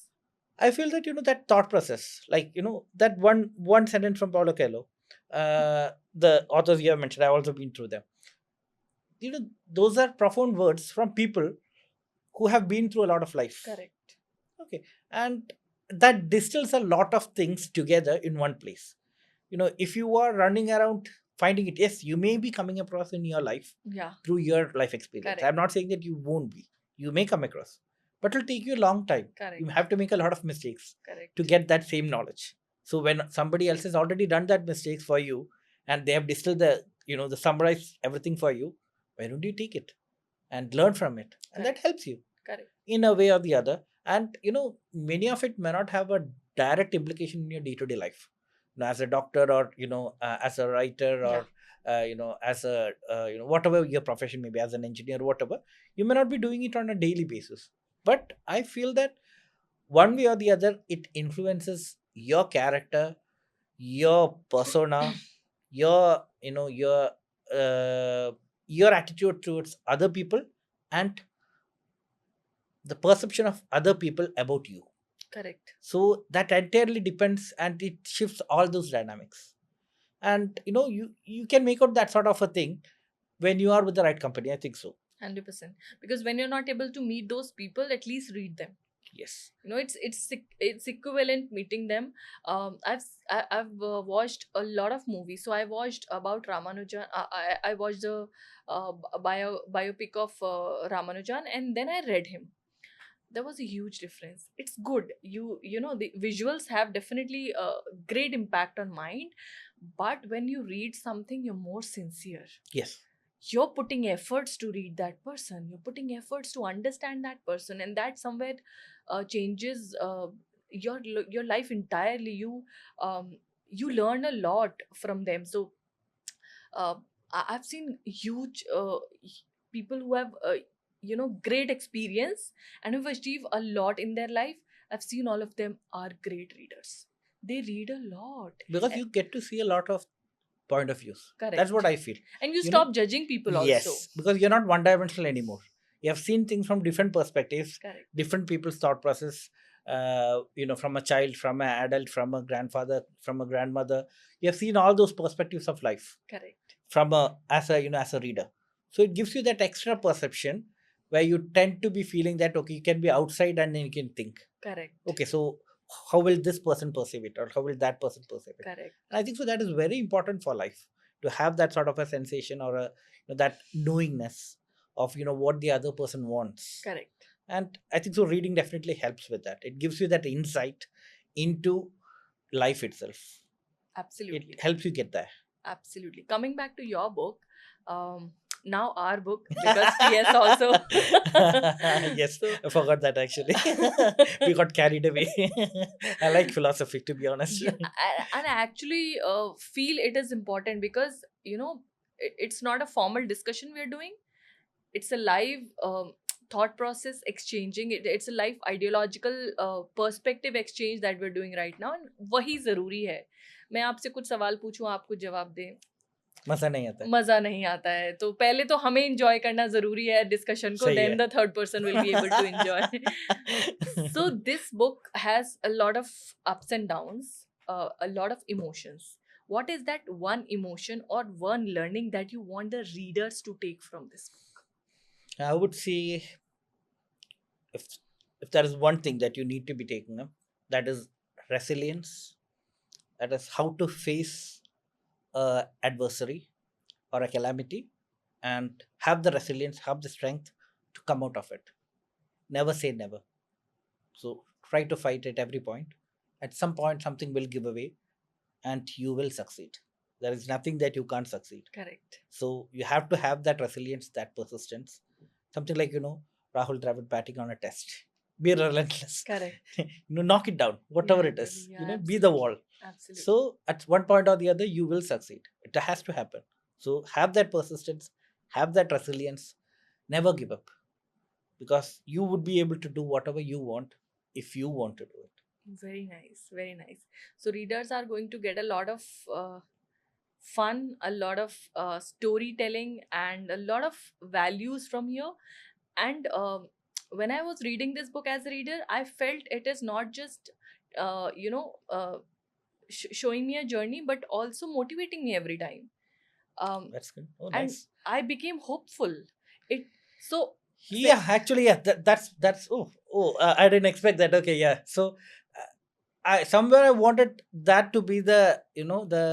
I feel that that thought process, like that one sentence from Paulo Coelho, the authors you have mentioned, I've also been through them. Those are profound words from people who have been through a lot of life.
Correct.
Okay, and that distills a lot of things together in one place. if you are running around finding it, yes, you may be coming across in your life
Yeah.
through your life experience.
Correct.
I'm not saying that you won't be. You may come across, but it'll take you a long time.
Correct.
You have to make a lot of mistakes
Correct.
to get that same knowledge. So when somebody else has already done that mistakes for you, and they have distilled the summarized everything for you, why don't you take it and learn from it? And that
Correct.
helps you
Correct.
in a way or the other. And many of it may not have a direct implication in your day-to-day life. As a doctor, or as a writer, or as a whatever your profession may be, as an engineer, whatever, you may not be doing it on a daily basis. But I feel that one way or the other, it influences your character, your persona, your uh, your attitude towards other people, and the perception of other people about you.
Correct.
So that entirely depends, and it shifts all those dynamics. And you can make out that sort of a thing when you are with the right company, I think so.
100%. Because when you're not able to meet those people, at least read them.
Yes.
It's equivalent meeting them. I've watched a lot of movies. So I watched about Ramanujan. I watched the biopic of Ramanujan, and then I read him. There was a huge difference. It's good. The visuals have definitely a great impact on mind, but when you read something, you're more sincere.
Yes.
You're putting efforts to read that person, you're putting efforts to understand that person, and that somewhere changes your life entirely. You learn a lot from them. So uh, I've seen huge people who have great experience and who've achieved a lot in their life. I've seen all of them are great readers. They read a lot.
Because you get to see a lot of point of views.
Correct.
That's what I feel.
And you
You know,
stop judging people also.
Yes, because you're not one dimensional anymore. You have seen things from different perspectives,
Correct.
different people's thought process. From a child, from an adult, from a grandfather, from a grandmother. You have seen all those perspectives of life
Correct.
from as a reader. So it gives you that extra perception where you tend to be feeling that, okay, you can be outside and then you can think,
Correct.
okay, so how will this person perceive it, or how will that person perceive it?
Correct.
And I think so that is very important for life, to have that sort of a sensation, or that knowingness of what the other person wants.
Correct.
And I think so reading definitely helps with that. It gives you that insight into life itself.
Absolutely.
It helps you get there.
Absolutely. Coming back to your book, now our book, because TS also.
Yes,
So,
I forgot that actually. We got carried away. I like philosophy, to be honest.
yeah, and I actually feel it is important because it's not a formal discussion we are doing. It's a live thought process exchanging. It's a live ideological perspective exchange that we're doing right now. And वही जरूरी है. मैं आपसे कुछ सवाल पूछूं, आप कुछ जवाब दें.
मजा नहीं आता है.
मजा नहीं आता है. तो पहले तो हमें enjoy करना जरूरी है डिस्कशन को.
सही
Then
है.
the third person will be able to enjoy. So this book has a lot of ups and downs, a lot of emotions. What is that one emotion or one learning that you want the readers to take from this book?
I would say, if there is one thing that you need to be taking up, that is resilience. That is how to face a adversary or a calamity, and have the resilience, have the strength to come out of it. Never say never. So try to fight at every point. At some point, something will give away, and you will succeed. There is nothing that you can't succeed.
Correct.
So you have to have that resilience, that persistence. Something like Rahul Dravid batting on a test. Be relentless.
Correct.
Knock it down, whatever
Yeah,
it is.
yeah,
Be the wall.
Absolutely.
So at one point or the other, you will succeed. It has to happen. So have that persistence, have that resilience. Never give up, because you would be able to do whatever you want if you want to do it.
Very nice. Very nice. So readers are going to get a lot of fun, a lot of storytelling, and a lot of values from here. And when I was reading this book as a reader, I felt it is not just showing me a journey, but also motivating me every time.
That's good. Oh,
And
nice.
I became hopeful. So
Yeah, actually, yeah. That's I didn't expect that. Okay, yeah. So I wanted that to be the the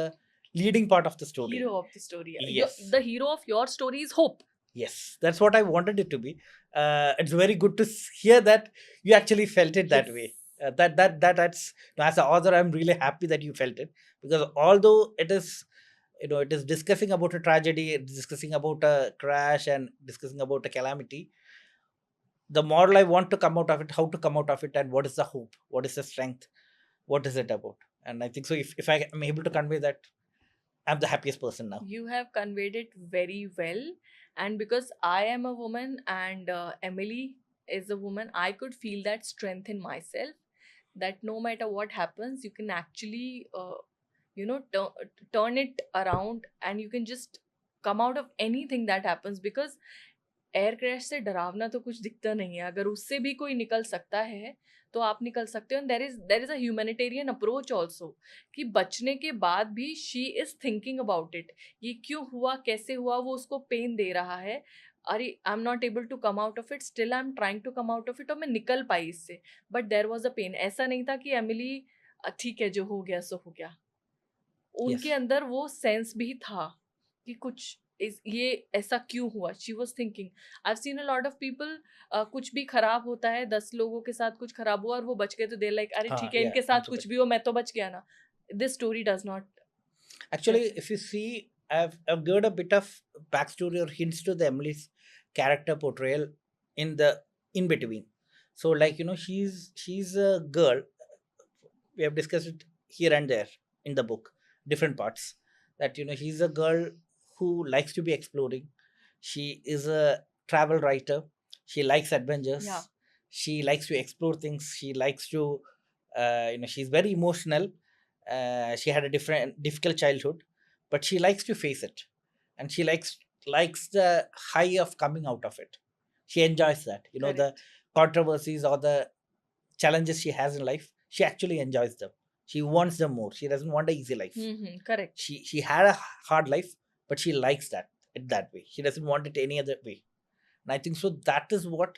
leading part of the story.
Hero of the story.
Yes.
The hero of your story is hope.
Yes, that's what I wanted it to be. It's very good to hear that you actually felt it that
Yes.
way. That's as an author, I'm really happy that you felt it, because although it is it is discussing about a tragedy, it's discussing about a crash and discussing about a calamity, the moral I want to come out of it, how to come out of it, and what is the hope, what is the strength, what is it about. And I think so if I am able to convey that, I'm the happiest person now.
You have conveyed it very well. And because I am a woman and Emily is a woman, I could feel that strength in myself, that no matter what happens, you can actually, turn it around and you can just come out of anything that happens. Because air crash से डरावना तो कुछ दिखता नहीं है, अगर उससे भी कोई निकल सकता है तो आप निकल सकते हो. And there is a humanitarian approach also, कि बचने के बाद भी she is thinking about it. ये क्यों हुआ, कैसे हुआ, वो उसको पेन दे रहा है. अरे I am not able to come out of it, still I am trying to come out of it, और मैं निकल पाई इससे. But there was a pain. ऐसा नहीं था कि एमिली ठीक है जो हो गया सो हो गया. उनके
Yes.
अंदर वो सेंस भी था कि कुछ ये ऐसा क्यों हुआ. She was thinking. I have seen a lot of people, कुछ भी खराब होता है, 10 लोगों के साथ कुछ खराब हुआ और वो बच गए तो दे लाइक अरे ठीक है,
Yeah,
इनके साथ
I'm
कुछ
super.
भी हो मैं तो बच गया ना. This story does not.
Actually,
That's it.
if you see, I've given a bit of backstory or hints to the Emily's character portrayal in the in between. So, like she's a girl. We have discussed it here and there in the book, different parts. That she's a girl who likes to be exploring. She is a travel writer. She likes adventures.
Yeah.
She likes to explore things. She likes to, she's very emotional. She had a difficult childhood, but she likes to face it, and she likes the high of coming out of it. She enjoys that. The
Correct.
controversies or the challenges she has in life. She actually enjoys them. She wants them more. She doesn't want an easy life.
Correct.
She had a hard life, but she likes it that way. She doesn't want it any other way. And I think so that is what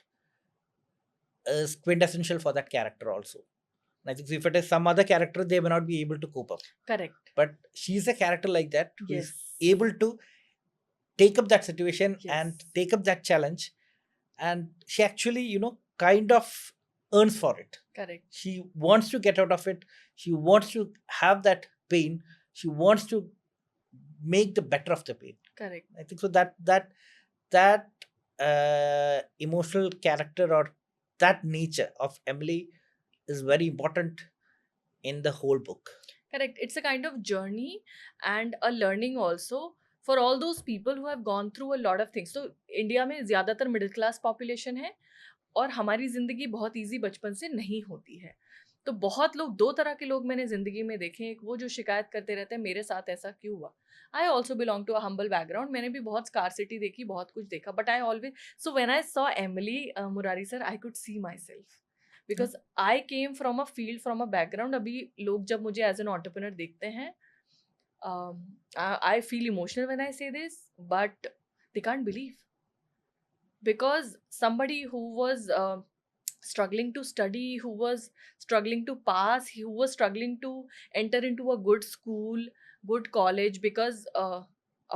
is quintessential for that character also. And I think if it is some other character, they may not be able to cope up.
Correct.
But she's a character like that who
Yes.
is able to take up that situation and
Yes.
take up that challenge, and she actually kind of earns for it.
Correct.
She wants to get out of it. She wants to have that pain. She wants to make the better of the pain.
Correct.
I think so that emotional character or that nature of Emily is very important in the whole book.
Correct. It's a kind of journey and a learning also for all those people who have gone through a lot of things. So India में ज़्यादातर middle class population है और हमारी ज़िंदगी बहुत easy बचपन से नहीं होती है. तो बहुत लोग, दो तरह के लोग मैंने ज़िंदगी में देखे हैं. एक वो जो शिकायत करते रहते हैं मेरे साथ ऐसा क्यों हुआ. I also belong to a humble background. मैंने भी बहुत स्कारसिटी देखी, बहुत कुछ देखा. But I always, so when I saw Emily Murari sir, I could see myself, because I came from a field, from a background. अभी लोग जब मुझे एज एन एंटरप्रेन्योर देखते हैं, I feel emotional when I say this, but they can't believe, because somebody who was struggling to study, who was struggling to pass, who was struggling to enter into a good school, good college, because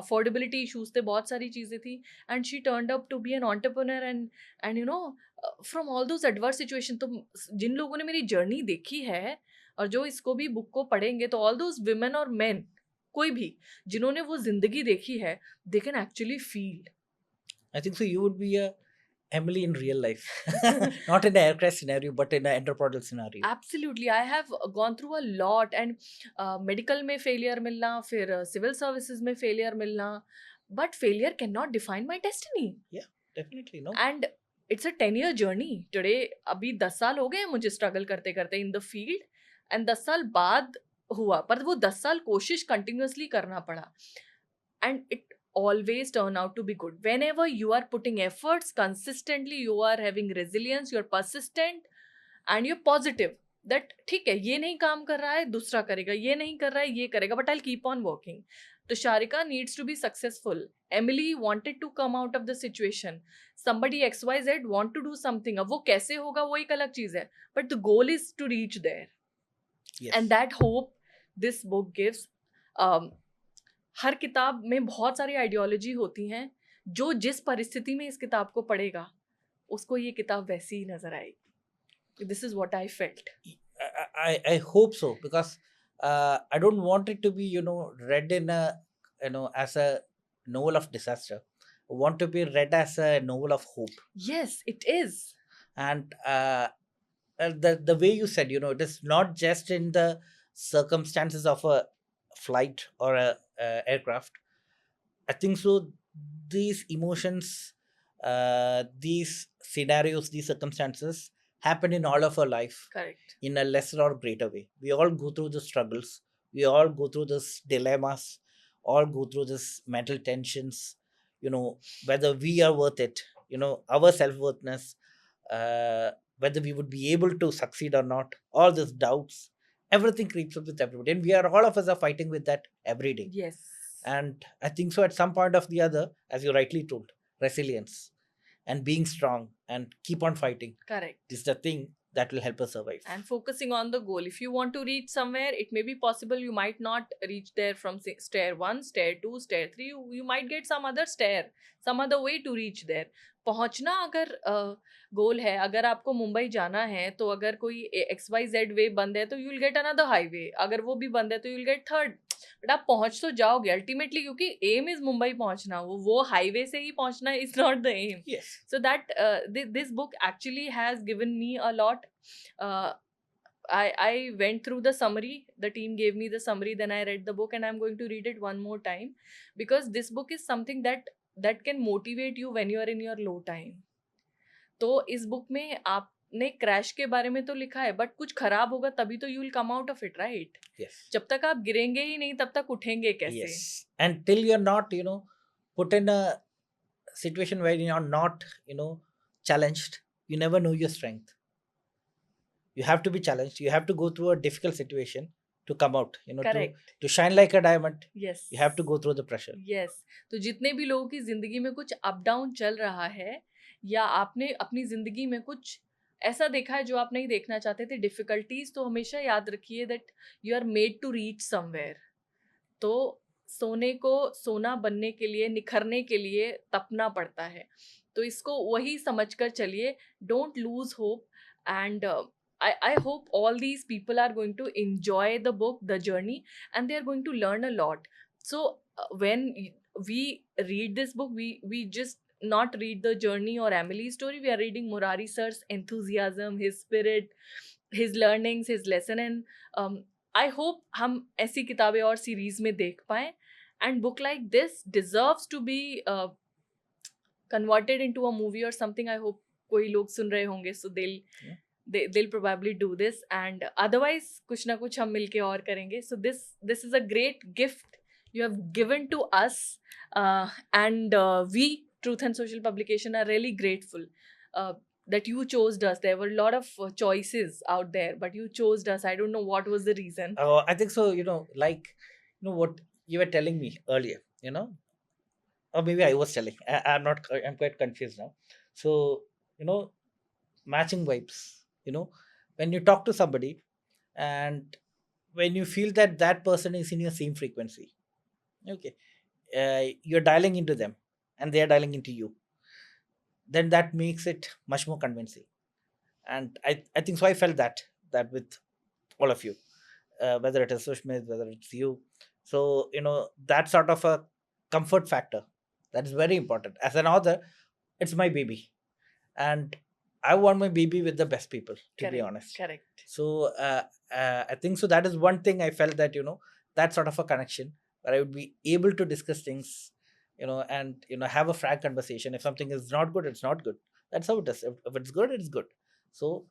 affordability issues थे, बहुत सारी चीज़ें थी, and she turned up to be an entrepreneur. And from all those adverse situations, तो जिन लोगों ने मेरी journey देखी है और जो इसको भी बुक को पढ़ेंगे, तो all those women और men, कोई भी जिन्होंने वो जिंदगी देखी है, they can actually feel.
I think so you would be a Emily in real life. Not in an air crash scenario, but in an entrepreneurial scenario.
Absolutely. I have gone through a lot, and medical में failure मिलना, फिर civil services में failure मिलना, but failure cannot define my destiny.
Yeah, definitely no.
And it's a 10-year journey. Today अभी 10 साल हो गए मुझे struggle करते करते in the field, and 10 साल बाद हुआ, पर वो 10 साल कोशिश continuously करना पड़ा, and it always turn out to be good. Whenever you are putting efforts consistently, you are having resilience, you're persistent, and you're positive that ठीक है, ये नहीं काम कर रहा है, दूसरा करेगा, ये नहीं कर रहा है, ये करेगा, but I'll keep on working. तो Sharika needs to be successful. Emily wanted to come out of the situation. Somebody XYZ want to do something. अब वो कैसे होगा वो एक अलग चीज है, but the goal is to reach there.
Yes.
and that hope this book gives. हर किताब में बहुत सारी आइडियोलॉजी होती हैं, जो जिस परिस्थिति में इस किताब को पढ़ेगा उसको ये किताब वैसी ही नजर आएगी. This is what I felt.
I hope so, because I don't want it to be, read in a, as a novel of disaster. I want to be read as a novel of hope.
Yes, it is.
And the way you said, it is not just in the circumstances of a flight or a aircraft. I think so. These emotions, these scenarios, these circumstances happen in all of our life.
Correct.
In a lesser or greater way. We all go through the struggles. We all go through this dilemmas. All go through this mental tensions. Whether we are worth it. Our self-worthness. Whether we would be able to succeed or not. All these doubts. Everything creeps up with everybody, and all of us are fighting with that every day.
Yes.
And I think so, at some point of the other, as you rightly told, resilience and being strong and keep on fighting.
Correct.
Is the thing that will help us survive.
And focusing on the goal. If you want to reach somewhere, it may be possible you might not reach there from stair 1, stair 2, stair 3. You might get some other stair, some other way to reach there. पहुंचना अगर गोल है, अगर आपको मुंबई जाना है तो अगर कोई XYZ वे बंद है तो you will get another highway, अगर वो भी बंद है तो you will get third. But आप पहुंच तो जाओगे अल्टीमेटली, क्योंकि एम इज मुंबई पहुंचना, वो हाईवे से ही पहुंचना is not the aim. So that this book actually has given me a lot. I went through the summary. The team gave me the summary, then I read the book, and I'm going to read it one more time, because this book is something that can motivate you when you are in your low time. तो इस book में आपने crash के बारे में तो लिखा है, बट कुछ खराब होगा तभी तो you will come out of it, right? जब तक आप गिरेंगे ही नहीं तब तक उठेंगे कैसे?
And till you're not, put in a situation where you're not, challenged, you never know your strength. You have to be challenged. You have to go through a difficult situation to come out, to shine like a diamond.
Yes.
You have to go through the pressure.
Yes. तो जितने भी लोगों की जिंदगी में कुछ up down चल रहा है, या आपने अपनी जिंदगी में कुछ ऐसा देखा है जो आप नहीं देखना चाहते थे, डिफिकल्टीज, तो हमेशा याद रखिए that you are made to reach somewhere. तो सोने को सोना बनने के लिए, निखरने के लिए तपना पड़ता है. तो इसको वही समझकर चलिए. Don't lose hope. And I hope all these people are going to enjoy the book, the journey, and they are going to learn a lot. So when we read this book, we just not read the journey or Emily's story. We are reading Murari sir's enthusiasm, his spirit, his learnings, his lesson, and I hope हम ऐसी किताबें और series में देख पाएं. And book like this deserves to be converted into a movie or something. I hope कोई लोग सुन रहे होंगे, so they'll probably do this, and otherwise कुछ ना कुछ हम मिलके और करेंगे. So this is a great gift you have given to us, and we Truth and Social Publication are really grateful that you chose us. There were a lot of choices out there, but you chose us. I don't know what was the reason.
I think so, what you were telling me earlier, or maybe I was telling. I'm quite confused now. So, matching vibes. When you talk to somebody and when you feel that person is in your same frequency, okay, you're dialing into them and they are dialing into you, then that makes it much more convincing. And I think so. I felt that with all of you, whether it is Sushmit, whether it's you. So, that sort of a comfort factor, that is very important. As an author, it's my baby, and I want my baby with the best people, to be honest.
Correct.
So I think so. That is one thing I felt that, that sort of a connection where I would be able to discuss things, and have a frank conversation. If something is not good, it's not good. That's how it is. If it's good, it's good. So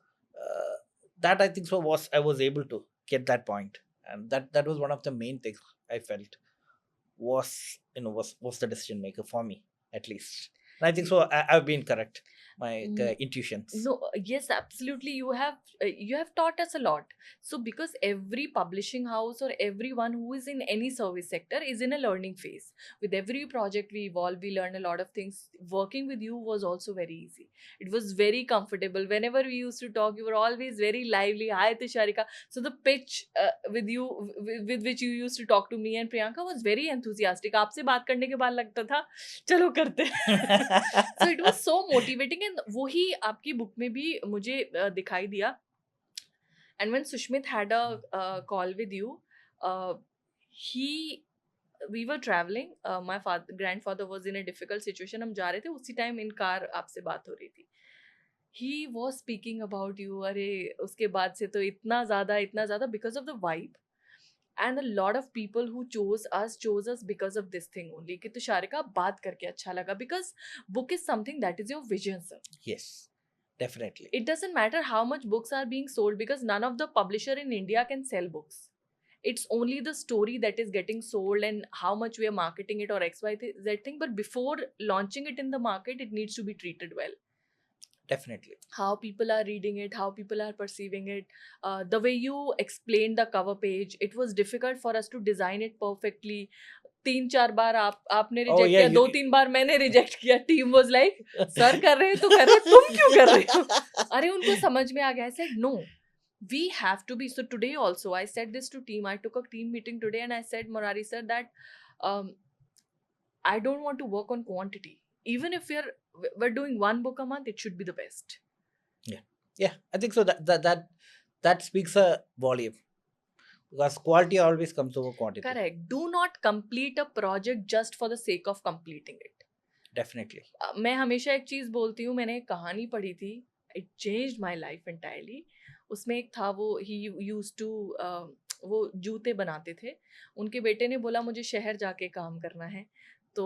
that I think so I was able to get that point, and that was one of the main things I felt was the decision maker for me, at least. And I think so. I've been correct. my
Mm,
intuitions.
No, yes, absolutely. You have taught us a lot. So because every publishing house or everyone who is in any service sector is in a learning phase. With every project we evolve, we learn a lot of things. Working with you was also very easy. It was very comfortable. Whenever we used to talk, you were always very lively. Hi, Tusharika. So the pitch with you, with which you used to talk to me and Priyanka was very enthusiastic. आपसे बात करने के बाद लगता था चलो करते हैं. So it was so motivating and वही आपकी बुक में भी मुझे दिखाई दिया. And when Sushmit had a call with you, he we were traveling. My grandfather was in a difficult situation. हम जा रहे थे उसी टाइम इन कार आपसे बात हो रही थी. He was speaking about you. अरे उसके बाद से तो इतना ज़्यादा because of the vibe. And a lot of people who chose us because of this thing only कि तुषारिका बात करके अच्छा लगा because book is something that is your vision, sir.
Yes, definitely.
It doesn't matter how much books are being sold because none of the publisher in India can sell books. It's only the story that is getting sold and how much we are marketing it or XYZ thing. But before launching it in the market, it needs to be treated well.
Definitely.
How people are reading it, how people are perceiving it, the way you explained the cover page, it was difficult for us to design it perfectly. 3-4 बार आपने
Oh,
reject
yeah,
किया, 2-3 बार मैंने reject किया. Team was like sir कर रहे हैं तो कर रहे हैं, तुम क्यों कर रहे हो? अरे उनको समझ में आ गया. I said no, we have to be. So today also I said this to team. I took a team meeting today and I said, Murari sir, that I don't want to work on quantity. Even if we're doing one book a month, it should be the best.
Yeah, I think so. That speaks a volume because quality always comes over quantity.
Correct. Do not complete a project just for the sake of completing it.
Definitely.
मैं हमेशा एक चीज बोलती हूँ. मैंने एक कहानी पढ़ी थी. It changed my life entirely. उसमें एक था, वो he used to वो जूते बनाते थे. उनके बेटे ने बोला मुझे शहर जाके काम करना है. तो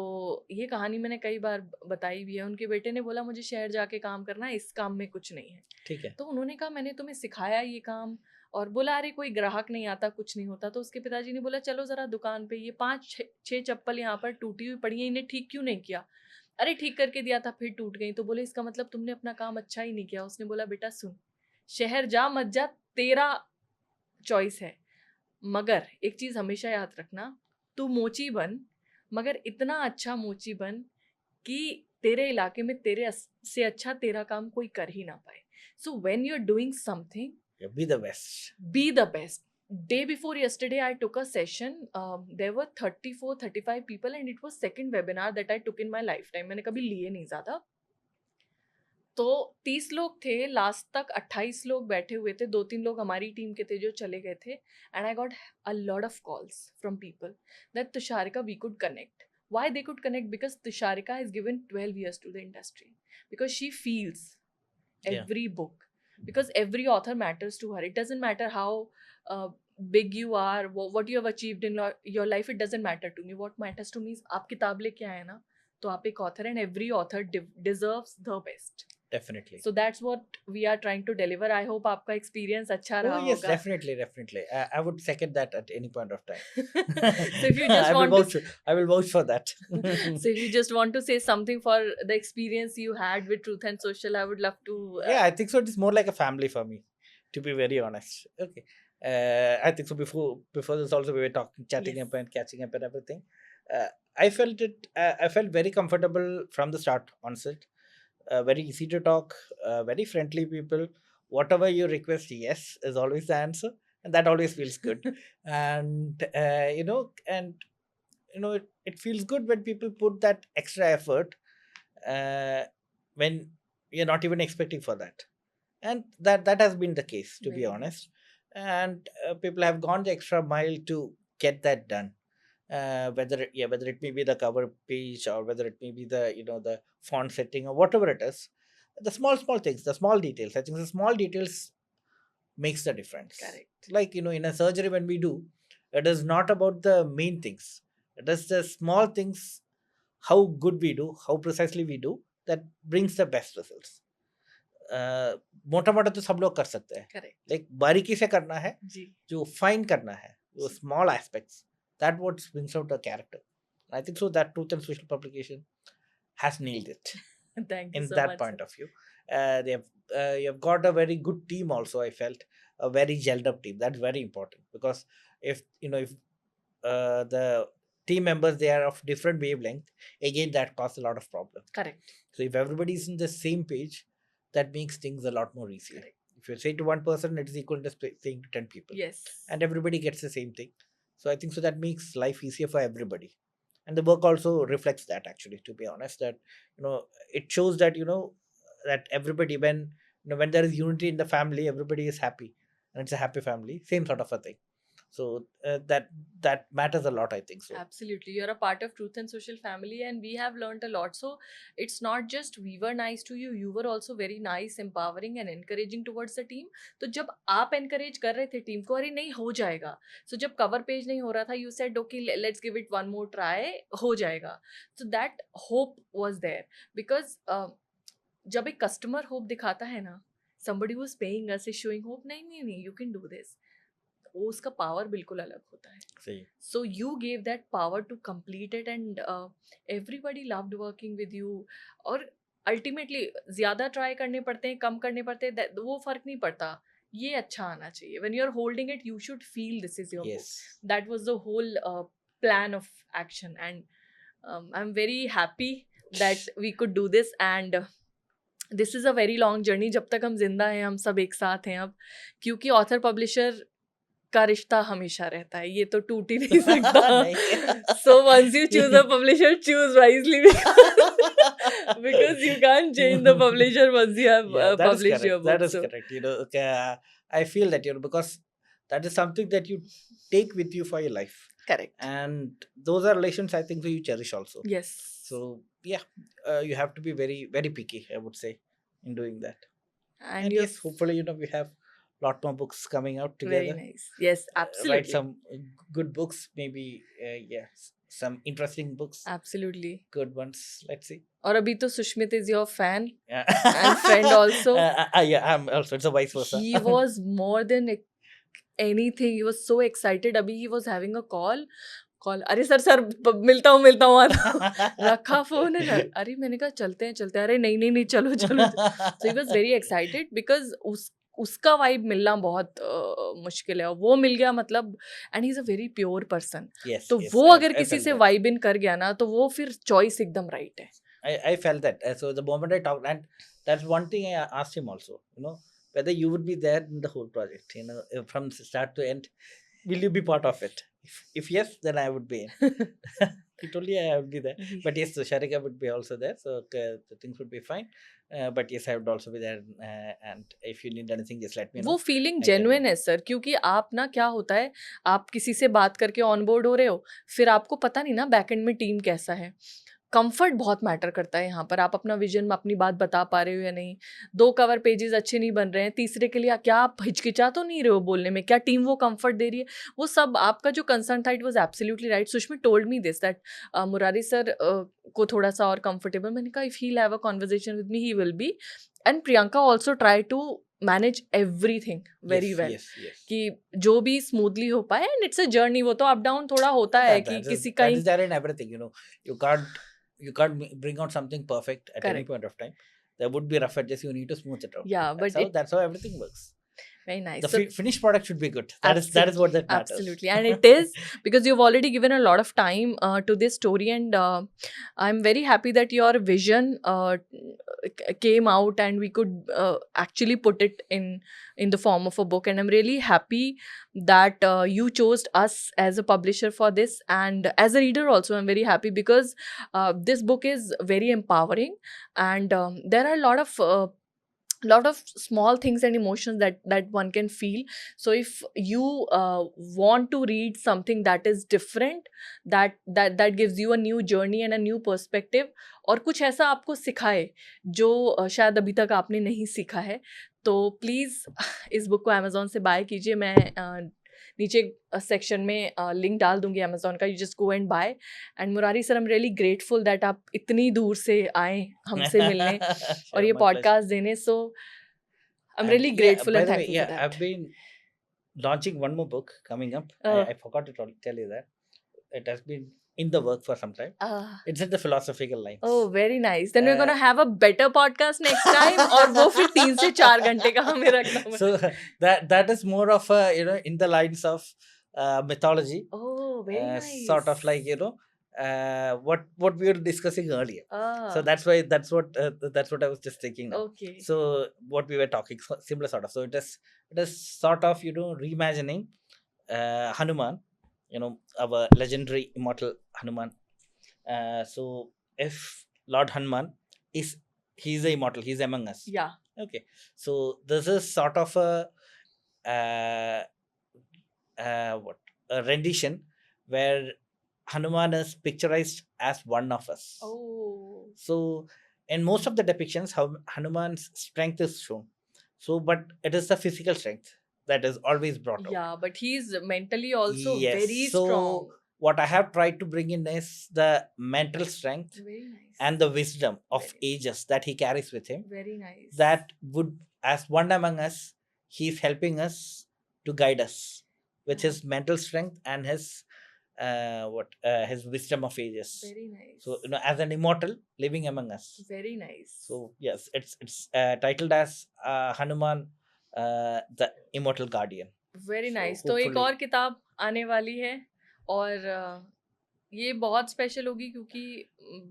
ये कहानी मैंने कई बार बताई भी है. उनके बेटे ने बोला मुझे शहर जाके काम करना है, इस काम में कुछ नहीं है.
ठीक है.
तो उन्होंने कहा मैंने तुम्हें सिखाया ये काम, और बोला अरे कोई ग्राहक नहीं आता, कुछ नहीं होता. तो उसके पिताजी ने बोला चलो ज़रा दुकान पे, ये 5-6 चप्पल यहाँ पर टूटी हुई पड़ी हैं, इन्हें ठीक क्यों नहीं किया? अरे ठीक करके दिया था, फिर टूट गई. तो बोले इसका मतलब तुमने अपना काम अच्छा ही नहीं किया. उसने बोला बेटा सुन, शहर जा मत जा, तेरा चॉइस है, मगर एक चीज़ हमेशा याद रखना, तू मोची बन, मगर इतना अच्छा मोची बन कि तेरे इलाके में तेरे से अच्छा तेरा काम कोई कर ही ना पाए. So when you are doing something,
Be the best.
be the best. Day before yesterday I took a session. There were 34-35 people and it was second webinar that I took in my lifetime. मैंने कभी लिए नहीं ज़्यादा. तो 30 लोग थे, last तक 28 लोग बैठे हुए थे. 2-3 लोग हमारी टीम के थे जो चले गए थे. And I got a lot of calls from people that Tusharika we could connect. Why they could connect? Because Tusharika has given 12 years to the industry. Because she feels every book. Because every author matters to her. It doesn't matter how big you are, what you have achieved in your life. It doesn't matter to me. What matters to me is आप किताब लेके आए ना, तो आप एक author, and every author deserves the best.
Definitely.
So that's what we are trying to deliver. I hope आपका experience अच्छा रहा
Oh yes,
होगा.
definitely. I would second that at any point of time.
So if you just
I will vouch for that.
So if you just want to say something for the experience you had with Truth and Social, I would love to.
Yeah, I think so. It is more like a family for me, to be very honest. Okay. I think so. Before this, also we were chatting
Yes.
up and catching up and everything. I felt it. I felt very comfortable from the start onset. Very easy to talk. Very friendly people. Whatever you request, yes, is always the answer, and that always feels good. And it feels good when people put that extra effort when you're not even expecting for that. And that has been the case, to be
Very
honest. And people have gone the extra mile to get that done. Whether it may be the cover page, or whether it may be the the font setting, or whatever it is, the small things, the small details. I think the small details makes the difference.
Correct.
Like in a surgery, when we do, it is not about the main things. It is the small things, how good we do, how precisely we do, that brings the best results. मोटा मोटा तो सब लोग कर सकते हैं.
Correct.
Like बारीकी से करना है,
जी.
जो फाइन करना है, वो small aspects, that what brings out a character. I think so that Truth and Social publication has nailed it.
Thank you
in
so
that
much,
point
sir.
of view. You have got a very good team also. I felt a very gelled up team. That's very important, because if if the team members, they are of different wavelength, again that causes a lot of problems.
Correct.
So if everybody is in the same page, that makes things a lot more easier.
Correct.
If you say to one person, it is equal to saying to 10 people,
Yes.
and everybody gets the same thing. So I think so that makes life easier for everybody, and the work also reflects that, actually, to be honest, that it shows that that everybody, when there is unity in the family, everybody is happy, and it's a happy family, same sort of a thing. So that matters a lot, I think so.
Absolutely. You're a part of Truth and Social family, and we have learned a lot. So it's not just we were nice to you, you were also very nice, empowering and encouraging towards the team. तो जब आप encourage कर रहे थे team को, अरे नहीं हो जाएगा. So जब cover page नहीं हो रहा था, you said okay, let's give it one more try, हो जाएगा. So that hope was there, because जब एक customer hope दिखाता है ना, somebody who's paying us is showing hope, नहीं नहीं नहीं, you can do this. वो उसका पावर बिल्कुल अलग होता है.
सही.
So you gave that power to complete it, and everybody loved working with you. और ultimately ज़्यादा try करने पड़ते हैं, कम करने पड़ते हैं, वो फर्क नहीं पड़ता. ये अच्छा आना चाहिए. When you're holding it, you should feel this is your book.
Yes.
That was the whole plan of action, and I'm very happy that we could do this. And this is a very long journey. जब तक हम जिंदा हैं, हम सब एक साथ हैं अब, क्योंकि ऑथर पब्लिशर का रिश्ता हमेशा रहता है, ये तो टूट ही नहीं सकता. So once you choose a publisher, choose wisely, because you can't change the publisher once you have published your book.
That is correct. I feel that because that is something that you take with you for your life.
Correct.
And those are relations, I think, that you cherish also.
Yes.
So yeah, you have to be very, very picky, I would say, in doing that.
And
yes, hopefully we have lot more books coming out together.
Very nice. Yes, absolutely.
Write some good books, maybe. Some interesting books.
Absolutely.
Good ones. Let's see.
और अभी तो Sushmit is your fan and friend also.
Yeah, I'm also. It's a vice versa.
He was more than anything. He was so excited. अभी he was having a call. अरे sir मिलता हूँ रखा phone है. अरे मैंने कहा चलते हैं अरे नहीं चलो. So he was very excited because उसका वाइब मिलना बहुत मुश्किल है, और वो मिल गया मतलब. And he is a very pure person. तो वो अगर किसी से वाइब इन कर गया ना, तो वो फिर चॉइस एकदम राइट है.
I felt that. So the moment I talked, and that's one thing I asked him also, whether you would be there in the whole project, from start to end, will you be part of it? If yes, then I would be in. He told me I would be there. But yes, so Sharika would be also there, so the things would be fine. But yes, I would also be there, and if you need anything, just let me know.
वो feeling genuine है sir, क्योंकि आप ना क्या होता है, आप किसी से बात करके ऑन बोर्ड हो रहे हो, फिर आपको पता नहीं ना बैकएंड में टीम कैसा है. कंफर्ट बहुत मैटर करता है यहाँ पर. आप अपना विजन, अपनी बात बता पा रहे हो या नहीं, 2 कवर पेजेस अच्छे नहीं बन रहे हैं, तीसरे के लिए क्या आप हिचकिचा तो नहीं रहे हो बोलने में, क्या टीम वो कंफर्ट दे रही है, वो सब आपका जो कंसर्न था, it was absolutely right. Sushmit told me this that Murari sir को थोड़ा सा और कंफर्टेबल. मैंने कहा if he have a conversation with me, he will be. And Priyanka also try to manage everything very well, कि जो भी स्मूथली हो पाए. एंड इट्स अ जर्नी, वो तो अप डाउन थोड़ा होता है कि किसी का
you can't bring out something perfect at any point of time. There would be rough edges, you need to smooth it out.
Yeah,
that's how everything works.
Very nice.
The finished product should be good. That is what that matters.
Absolutely. And it is, because you've already given a lot of time to this story, and I'm very happy that your vision came out and we could actually put it in the form of a book. And I'm really happy that you chose us as a publisher for this, and as a reader also I'm very happy, because this book is very empowering, and there are a lot of small things and emotions that one can feel. So if you want to read something that is different, that gives you a new journey and a new perspective, और कुछ ऐसा आपको सिखाए जो शायद अभी तक आपने नहीं सीखा है, तो प्लीज़ इस बुक को अमेज़ॉन से बाय कीजिए. मैं नीचे सेक्शन में लिंक डाल दूंगी अमेज़ॉन का. You just go and buy. And Murari sir, I am really grateful that आप इतनी दूर से आए हमसे मिलने और ये पॉडकास्ट देने. So I am really grateful and thankful for that.
I've been launching one more book coming up. I forgot to tell you that. It has been in the work for some time.
Ah.
It's in the philosophical lines.
Oh, very nice. Then we're
Uh,
gonna have a better podcast next time. और वो फिर 3 से 4 घंटे का हमें रखना पड़ेगा.
So that is more of a, you know, in the lines of mythology.
Oh, very nice.
Sort of like, you know, what we were discussing earlier.
Ah.
So that's what I was just thinking now.
Okay.
So what we were talking, similar sort of. So it is sort of, you know, reimagining Hanuman, you know, our legendary immortal Hanuman. So if Lord Hanuman he's a immortal, he's among us.
Yeah.
Okay. So this is sort of a rendition where Hanuman is picturized as one of us.
Oh.
So in most of the depictions, how Hanuman's strength is shown. So, but it is the physical strength that is always brought out.
Yeah, but he's mentally also
Yes.
very
So
strong.
what I have tried to bring in is the mental strength
Very nice.
and the wisdom of ages that he carries with him.
Very nice.
That would, as one among us, he's helping us to guide us with his mental strength and his wisdom of ages.
Very nice.
So, you know, as an immortal living among us.
Very nice.
So yes, it's titled as Hanuman, the Immortal Guardian.
Very
So
nice. तो एक
hopefully-
और किताब आने वाली है और ये बहुत स्पेशल होगी क्योंकि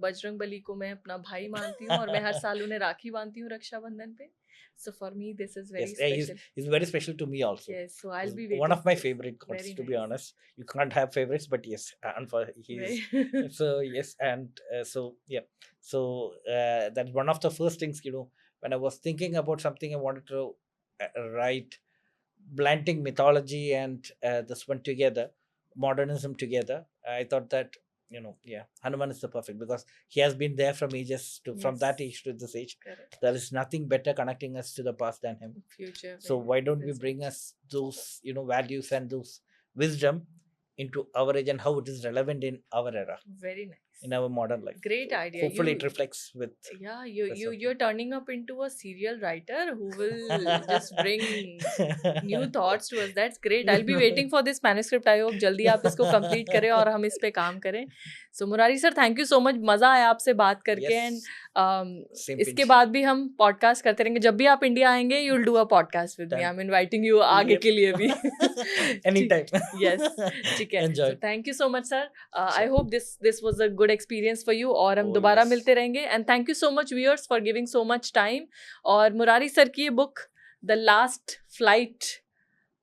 बजरंग बली को मैं अपना भाई मानती हूँ और मैं हर साल उन्हें राखी बांधती हूँ रक्षाबंधन पे. So for me this is very
Yes,
special.
he's very special to me also.
Yes, so I'll
He's
be waiting.
one of my
for this.
favorite gods,
Very
to be
nice.
honest. You can't have favorites, but yes, he's
Very-
so yes, and so yeah, so that's one of the first things, you know, when I was thinking about something I wanted to write, blending mythology and this one together, modernism together. I thought that, you know, yeah, Hanuman is the perfect, because he has been there from ages to from that
Yes.
age to this age.
Correct.
There is nothing better connecting us to the past than him.
Future.
So
very
why don't we
wisdom.
bring us those, you know, values and those wisdom into our age and how it is relevant in our era,
Very nice.
in our modern life.
Great
So
idea.
hopefully
You-
it reflects with
Yeah,
That's okay.
you're turning up into a serial writer who will just bring new thoughts to us. That's great. I'll be waiting for this manuscript. I hope जल्दी आप इसको complete करें और हम इस पे काम करें. So Murari sir, thank you so much. मजा आया आपसे बात करके.
Yes,
And
same
इसके
pinch.
बाद भी हम पॉडकास्ट करते रहेंगे. जब भी आप इंडिया आएंगे, you'll do a podcast with me.
Done.
I'm inviting you आगे
Yep.
के लिए भी.
Anytime.
Yes, ठीक है.
Enjoy.
So thank you so much sir. I
Sure.
hope this was a good experience for you और हम
Oh,
दोबारा
yes.
मिलते रहेंगे. And thank you so much viewers for giving so much time. और Murari sir की ये book The Last Flight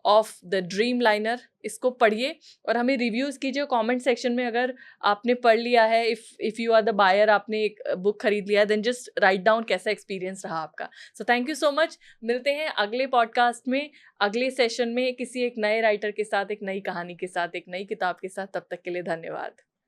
of the Dreamliner, इसको पढ़िए और हमें रिव्यूज़ कीजिए कमेंट सेक्शन में. अगर आपने पढ़ लिया है, if you are the buyer, आपने एक बुक खरीद लिया, देन जस्ट राइट डाउन कैसा एक्सपीरियंस रहा आपका. So thank you so much. मिलते हैं अगले पॉडकास्ट में, अगले सेशन में, किसी एक नए राइटर के साथ, एक नई कहानी के साथ, एक नई किताब के साथ. तब तक के लिए धन्यवाद.